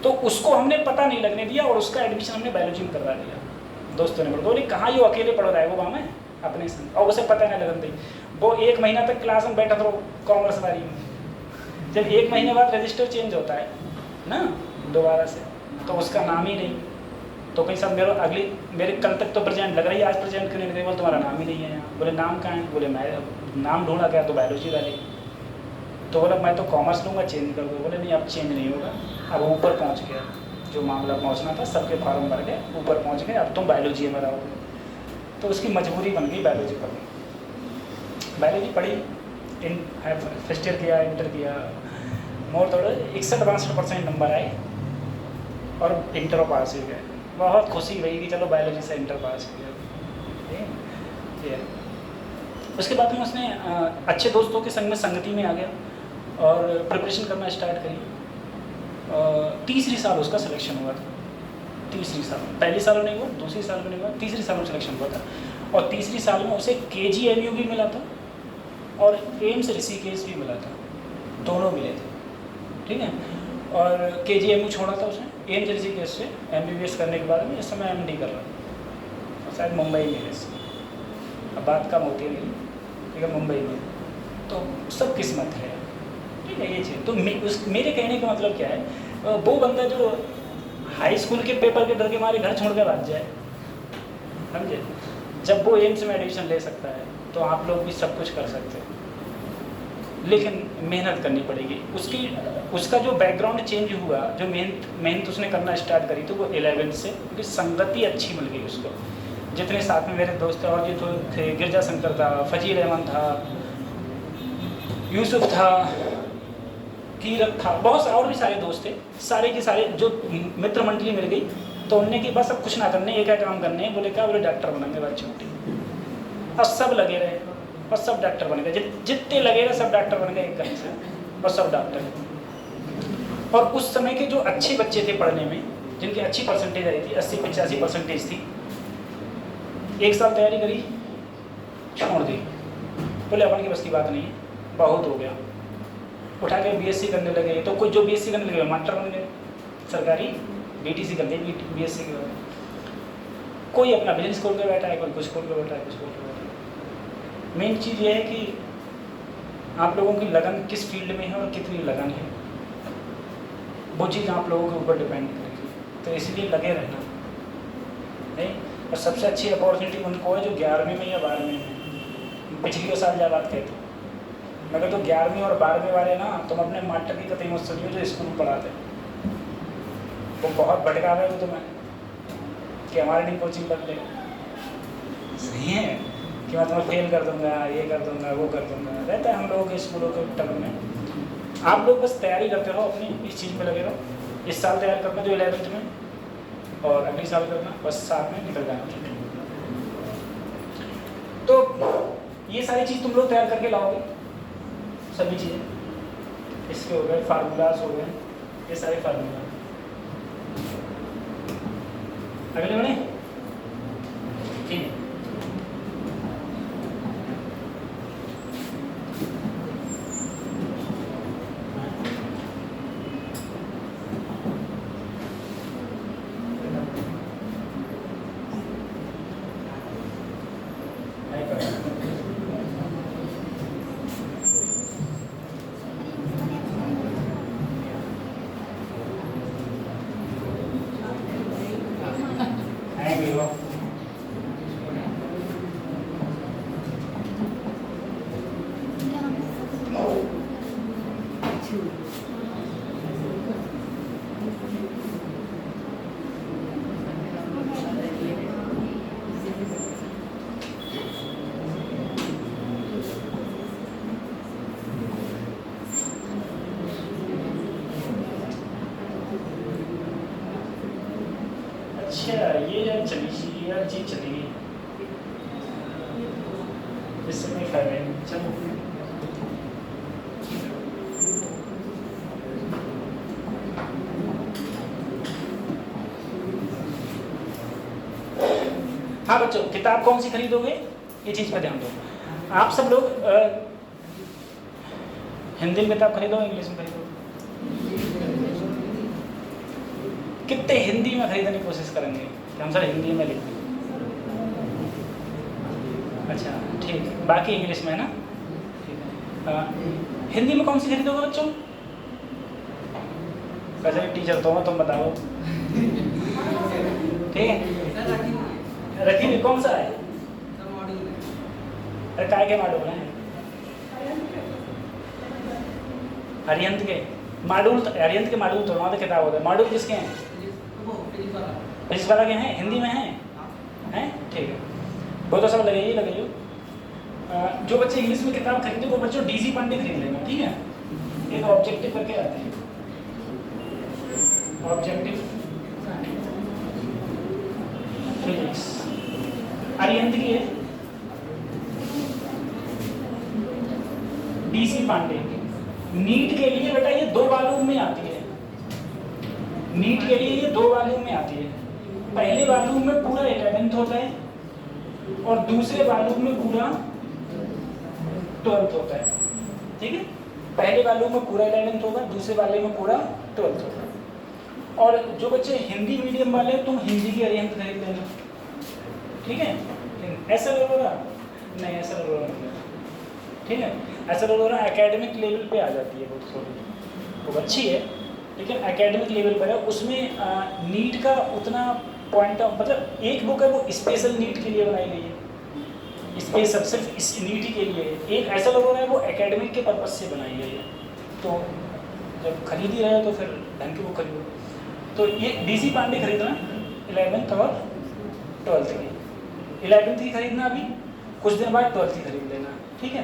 तो उसको हमने पता नहीं लगने दिया और उसका एडमिशन हमने बायोलॉजी में करवा दिया। दोस्तों ने बोला कहाँ ये अकेले पढ़ रहा है वो वहाँ में अपने संग, और उसे पता नहीं लगन दी। वो 1 महीना तक क्लास में बैठा था कॉमर्स वाली में। जब 1 महीने बाद रजिस्टर चेंज होता है ना दोबारा से, तो उसका नाम ही नहीं, तो कहीं साहब मेरे कल तक तो प्रेजेंट लग रही है, आज प्रेजेंट करने लगे, बोले तुम्हारा नाम ही नहीं है यहाँ। बोले नाम कहाँ है? बोले मैं नाम ढूंढा गया तो बायोलॉजी वाले। तो बोला मैं तो कॉमर्स लूँगा, चेंज कर दो। बोले नहीं अब चेंज नहीं होगा, अब ऊपर पहुँच गया, जो मामला पहुँचना था सबके फॉर्म भर गए, ऊपर पहुँच गए, अब तुम बायोलॉजी में रहोगे। तो उसकी मजबूरी बन गई बायोलॉजी पढ़नी। बायोलॉजी पढ़ी, फर्स्ट ईयर किया, इंटर किया, मोर थोड़ा 61-62% नंबर आए और इंटर पास हो गए। बहुत खुशी हुई कि चलो बायोलॉजी से इंटर पास किया। ये उसके बाद में उसने अच्छे दोस्तों के संग में संगति में आ गया और प्रिपरेशन करना स्टार्ट करी। तीसरी साल उसका सिलेक्शन हुआ था, तीसरी साल, पहली साल में नहीं हुआ, दूसरी साल में नहीं हुआ, तीसरी साल में सिलेक्शन हुआ था। और तीसरी साल में उसे KGMU भी मिला था और एम्स ऋषिकेश भी मिला था, दोनों मिले थे, ठीक है। और KGMU छोड़ा था उसने, एम्स ऋषिकेश से MBBS करने के बाद में इस समय MD कर रहा था, और शायद मुंबई में है। अब बात कम होती है मेरी, ठीक है, मुंबई में। तो सब किस्मत है, ठीक है, ये चीज़। तो मेरे कहने का मतलब क्या है, वो बंदा जो हाई स्कूल के पेपर के डर के मारे घर छोड़ कर भाग जाए, समझे, जब वो एम्स में एडमिशन ले सकता है तो आप लोग भी सब कुछ कर सकते हैं, लेकिन मेहनत करनी पड़ेगी। उसका जो बैकग्राउंड चेंज हुआ, जो मेहनत उसने करना स्टार्ट करी तो वो 11th से, क्योंकि संगति अच्छी मिल गई उसको। जितने साथ में मेरे दोस्त थे, और जो थे, गिरजा शंकर था, फजील अहमद था, यूसुफ था, कीरत था, बहुत और भी सारे दोस्त थे, सारे के सारे जो मित्र मंडली मिल गई। तो उनने की बस अब कुछ ना करने, एक काम करने, बोले क्या, बोले डॉक्टर बनेंगे, बात छुट्टी। और सब लगे रहे और सब डॉक्टर बन गए, जितने लगे रहे सब डॉक्टर बन गए एक कहीं से, और सब डॉक्टर। और उस समय के जो अच्छे बच्चे थे पढ़ने में, जिनकी अच्छी परसेंटेज आई थी, 80-85 परसेंटेज थी, एक साल तैयारी करी, छोड़ दी, बोले अपन की बस की बात नहीं है, बहुत हो गया, उठा के BSc करने लगे। तो कोई जो BSc करने लगे मास्टर बन गए, सरकारी BTC करते BSc के बाद। कोई अपना बिजनेस खोल कर बैठा है, कोई कुछ खोल कर बैठा है, कुछ खोल कर बैठा है। मेन चीज़ ये है कि आप लोगों की लगन किस फील्ड में है और कितनी लगन है, वो चीज़ आप लोगों के ऊपर डिपेंड करेगी। तो इसलिए लगे रहना नहीं। और सबसे अच्छी अपॉर्चुनिटी उनको है जो 11वीं में या 12वीं में। पिछले साल जब बात कहते मगर तो 11वीं और 12वीं वाले ना, तुम अपने मास्टर की कतई मत सुनियो जो स्कूल में पढ़ाते, वो बहुत भटका रहे हो तुम्हें कि हमारे लिए कोचिंग कर ले। सही है कि मैं तुम्हें फेल कर दूंगा, ये कर दूंगा, वो कर दूंगा, रहता है हम लोगों के स्कूलों के टर्म में। आप लोग बस तैयारी करते रहो, अपनी इस चीज़ में लगे रहो। इस साल तैयार करना जो 11th में, और अगली साल करना, बस साथ में निकल जाना। तो ये सारी चीज़ तुम लोग तैयार करके लाओगे, सभी चीज़ें इसके हो गए, फार्मूलाज हो गए, ये सारे फार्मूला। अगले बने, ठीक है। अच्छा, ये यार चली यार चीज चली गई, इससे कोई फायदा नहीं। चलो हाँ बच्चों, किताब कौन सी खरीदोगे, ये चीज़ पर ध्यान दो। आप सब लोग हिंदी में किताब खरीदो, इंग्लिश में खरीदो? कितने हिंदी में खरीदने की कोशिश करेंगे कि हम सर हिंदी में लिख दें? अच्छा ठीक, बाकी इंग्लिश में है ना, ठीक है। हिंदी में कौन सी खरीदोगे बच्चों? वैसे भी टीचर तो हो, तुम बताओ। ठीक है, रखी हुई कौन सा है? अरे काय के मॉड्यूल हैं? अरिहंत के मॉड्यूल, अरिहंत के मॉड्यूल थोड़ा तो किताब होता है। मॉड्यूल किसके हैं? फिजिक्स वाला के हैं, हिंदी में हैं? हैं, ठीक है, वो तो सब लगाइए। जो बच्चे इंग्लिश में किताब खरीदते वो बच्चों डीसी पांडे खरीद लेना, ठीक है। एक ऑब्जेक्टिव करके आते हैं, ऑब्जेक्टिव फिजिक्स, अरिहंत की है, डीसी पांडे। नीट के लिए बेटा ये 2 वॉल्यूम में आती है, नीट के लिए ये 2 वॉल्यूम में आती है। पहले वॉल्यूम में पूरा 11th होता है और दूसरे वॉल्यूम में पूरा 12th होता है, ठीक है। पहले वॉल्यूम में पूरा 11th होगा, दूसरे वाले में पूरा 12th होगा। और जो बच्चे हिंदी मीडियम वाले हैं तुम हिंदी की अरिहंत खरीद लेना, ठीक है। ऐसा लोग नहीं, ऐसा लोग ठीक है, ऐसा लोग एकेडमिक लेवल पे आ जाती है, बहुत थोड़ी वो अच्छी है लेकिन एकेडमिक लेवल पर है। उसमें नीट का उतना पॉइंट ऑफ, मतलब एक बुक है वो स्पेशल नीट के लिए बनाई गई है, स्पेशल सिर्फ इस नीट के लिए। एक ऐसा लोगों ने वो एकेडमिक के पर्पज से बनाई गई है, तो जब खरीद ही रहे हो तो फिर ढंग की बुक खरीदो। तो ये डीसी पांडे खरीदना 11th और 12th की, 11th की खरीदना अभी, कुछ दिन बाद 12th की खरीद लेना, ठीक है।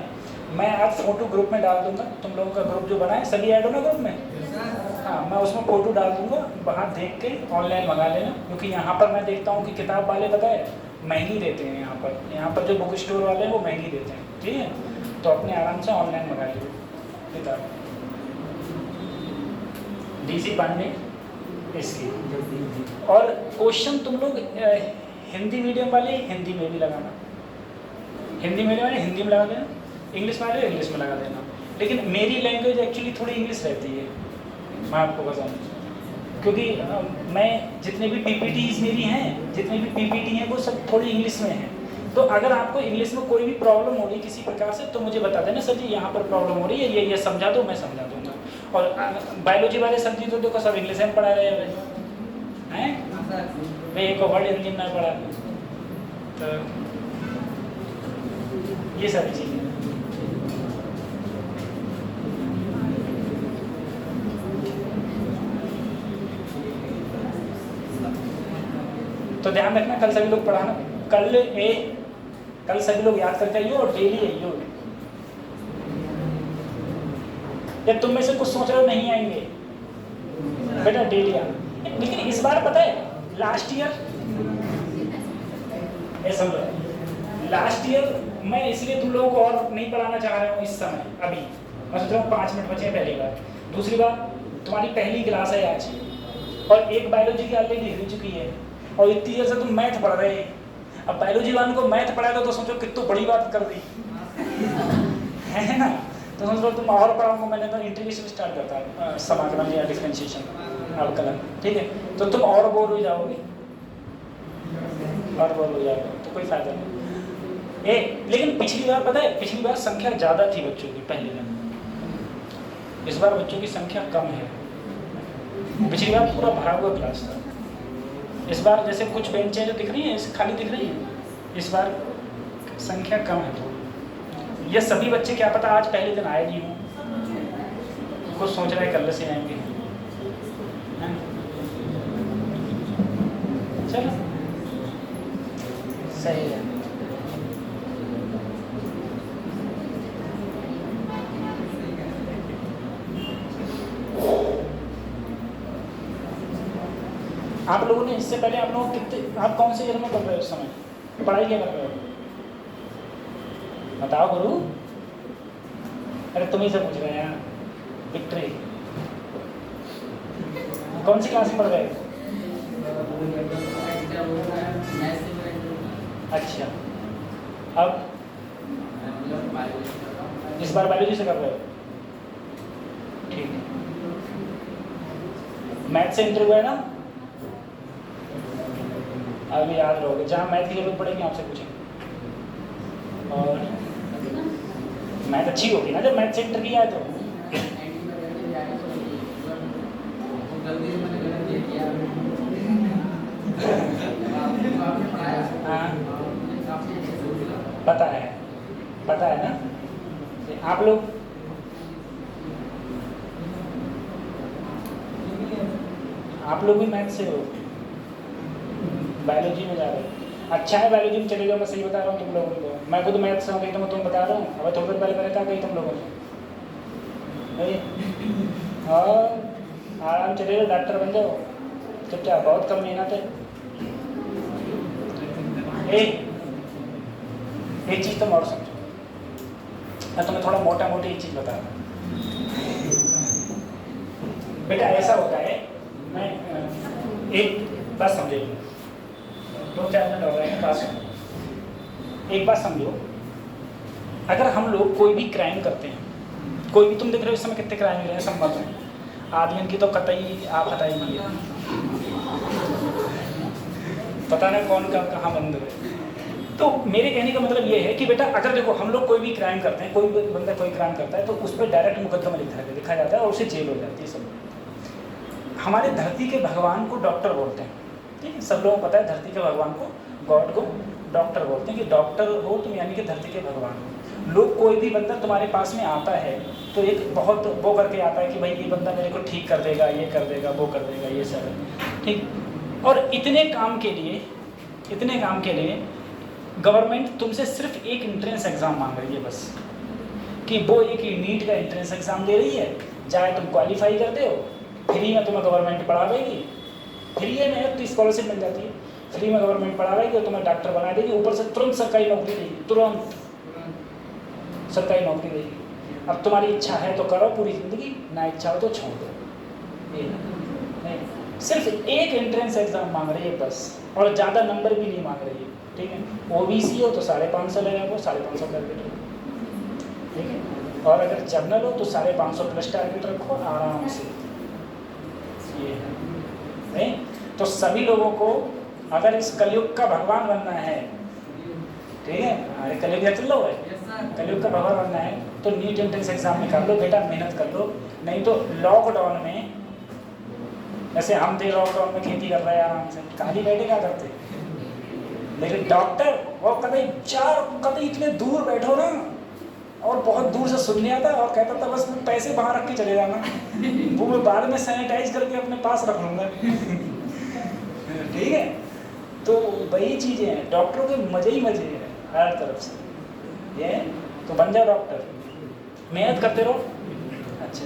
मैं आज फोटो ग्रुप में डाल दूंगा, तुम लोगों का ग्रुप जो बना है सभी ऐड हो ना ग्रुप में, हाँ मैं उसमें फ़ोटो डाल दूंगा, वहाँ देख के ऑनलाइन मंगा लेना। क्योंकि यहाँ पर मैं देखता हूँ कि किताब वाले बताए महंगी देते हैं, यहाँ पर जो बुक स्टोर वाले हैं वो महंगी देते हैं, ठीक है। तो अपने आराम से ऑनलाइन मंगा लीजिए किताब, डीसी पांडे इसकी। और क्वेश्चन तुम लोग हिंदी मीडियम वाले हिंदी में भी लगाना, हिंदी मीडियम वाले हिंदी में लगा देना, इंग्लिश वाले इंग्लिश में लगा देना। लेकिन मेरी लैंग्वेज एक्चुअली थोड़ी इंग्लिश रहती है, मैं आपको बताऊँ, क्योंकि मैं जितने भी पीपीटीज मेरी हैं, जितने भी पीपीटी हैं वो सब थोड़ी इंग्लिश में हैं। तो अगर आपको इंग्लिश में कोई भी प्रॉब्लम हो रही है किसी प्रकार से तो मुझे बता देना, सर जी यहाँ पर प्रॉब्लम हो रही है, ये समझा दो, मैं समझा दूँगा। और बायोलॉजी वाले सर जी तो देखो सब इंग्लिश में पढ़ा रहे हैं, मैं एक वर्ड हिंदी में पढ़ा, तो ये सारी चीज़ें। तो ध्यान रखना, कल सभी लोग पढ़ाना, कल सभी लोग याद करके आइयो और डेली आइयो। या तुम में से कुछ सोच रहे हो नहीं आएंगे बेटा, डेली आना। लेकिन इस बार पता है लास्ट ईयर मैं इसलिए तुम लोगों को और नहीं पढ़ाना चाह रहा हूँ इस समय, अभी मैं सोच रहा हूँ 5 मिनट बचे हैं पहली बार। दूसरी बार तुम्हारी पहली क्लास है आज, और एक बायोलॉजी की ऑलरेडी हो चुकी है, और इतनी देर से तुम मैथ पढ़ रहे हैं। अब बायोलॉजी वालों को मैथ पढ़ाया तो सोचो कितनी बड़ी बात कर दी है ना। तो सोच लो तुम और पढ़ाऊंगा, मैंने तो इंटरव्यू से स्टार्ट करता है समाकलन या डिफरेंशिएशन अवकलन, ठीक है। तो तुम और बोर हो जाओगे, और बोर हो जाओगे तो कोई फायदा नहीं। लेकिन पिछली बार पता है, पिछली बार संख्या ज़्यादा थी बच्चों की पहले में, इस बार बच्चों की संख्या कम है। पिछली बार पूरा भरा हुआ क्लास था, इस बार जैसे कुछ बेंचें जो दिख रही हैं खाली दिख रही हैं, इस बार संख्या कम है थोड़ी। ये सभी बच्चे क्या पता आज पहले दिन आए नहीं हों, कुछ सोच रहे कल से आएंगे, चलो सही है। आप लोगों ने इससे पहले आप लोग आप कौन से ईयर में पढ़ रहे हो उस समय, पढ़ाई क्या कर रहे हो बताओ गुरु। अरे तुम ही से पूछ रहे हैं विक्ट्री, कौन सी क्लास में पढ़ रहे हो? अच्छा, अब इस बार बायोलॉजी से कर रहे हो, ठीक है। मैथ से इंटरव्यू है ना, अभी याद रहोगे, जहाँ मैथ की जरूरत पड़ेगी आपसे पूछेंगे। और मैथ अच्छी होगी ना जब मैथ से इंटर किया है तो। पता है ना? आप लोग भी मैथ से हो, बायोलॉजी में जा रहे हो। अच्छा है बायोलॉजी में चले जाओ, मैं सही बता रहा हूँ तुम लोगों को। मैं खुद मैथ से हूँ, कहीं तो मैं तुम्हें बता रहा हूँ। अब थोड़ी देर पहले मैंने कहा कहीं तुम लोगों ने और आराम चले जाओ, डॉक्टर बन जाओ चुपचाप, बहुत कम मेहनत है। एक चीज़ तुम और समझो, मैं तुम्हें थोड़ा मोटा मोटी एक चीज़ बता रहा हूँ बेटा। ऐसा होता है, मैं एक बात समझो, 2-4 मिनट हो गए हैं पास में। एक बात समझो, अगर हम लोग कोई भी क्राइम करते हैं, कोई भी, तुम देख रहे हो इस समय कितने क्राइम हो रहे हैं संभव में, आदमी की तो कतई आप हटाइए, पता नहीं कौन कहाँ बंद है। तो मेरे कहने का मतलब ये है कि बेटा अगर देखो हम लोग कोई भी क्राइम करते हैं, कोई भी बंदा कोई क्राइम करता है तो उस पर डायरेक्ट मुकदमा लिखा जाता है और उसे जेल हो जाती है। सब हमारे धरती के भगवान को डॉक्टर बोलते हैं, ठीक है, सब लोगों को पता है धरती के भगवान को, गॉड को डॉक्टर बोलते हैं कि डॉक्टर हो तुम, यानी कि धरती के भगवान हो। लोग, कोई भी बंदा तुम्हारे पास में आता है तो एक बहुत वो करके आता है कि भाई ये बंदा मेरे को ठीक कर देगा, ये कर देगा, वो कर देगा, ये सब है, ठीक। और इतने काम के लिए गवर्नमेंट तुमसे सिर्फ एक एंट्रेंस एग्ज़ाम मांग रही है बस, कि वो एक नीट का एंट्रेंस एग्ज़ाम दे रही है, चाहे तुम क्वालिफाई करते हो, फ्री में तुम्हें गवर्नमेंट पढ़ा देगी, फ्री में तो स्कॉलरशिप मिल जाती है, फ्री में गवर्नमेंट पढ़ा देगी और तुम्हें डॉक्टर बना देगी, ऊपर से तुरंत सरकारी नौकरी देगी, तुरंत सरकारी नौकरी देगी। अब तुम्हारी इच्छा है तो करो पूरी ज़िंदगी, ना इच्छा हो तो छोड़ दो। सिर्फ एक एंट्रेंस एग्ज़ाम मांग रही है बस, और ज़्यादा नंबर भी नहीं मांग रही है, ठीक है। OBC हो तो 550 ले वो 550 टारगेट रखो, ठीक है। और अगर जनरल हो तो 550 प्लस टारगेट रखो आराम से, ये है नहीं। तो सभी लोगों को अगर इस कलयुग का भगवान बनना है, ठीक है, अरे कलयुग चल रहा है, कलयुग का भगवान बनना है तो नीट एंट्रेंस एग्जाम निकाल लो बेटा, मेहनत कर लो। नहीं तो लॉकडाउन में, जैसे हम थे लॉकडाउन में खेती कर रहे हैं आराम से, खाली बैठे क्या करते, लेकिन डॉक्टर वो कभी इतने दूर बैठो ना, और बहुत दूर से सुनने आता और कहता था बस मैं पैसे बाहर रख के चले जाना, वो मैं बाद में सैनिटाइज करके अपने पास रख लूँगा। ठीक है, तो वही चीज़ें हैं, डॉक्टरों के मज़े ही मज़े हैं हर तरफ से, ये तो बन जाओ डॉक्टर, मेहनत करते रहो। अच्छा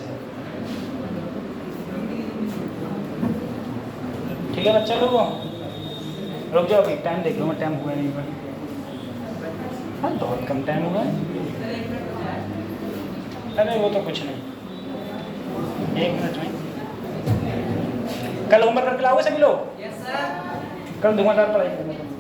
ठीक है बच्चा लोगों, रुक जाओ अभी, टाइम देख लो, मैं टाइम हुआ नहीं हुआ, हाँ बहुत कम टाइम हुआ है। अरे वो तो कुछ नहीं, 1 मिनट में। कल होमवर्क करके लाओगे सभी लोग? Yes sir. कल धुआंधार पढ़ाई करेंगे।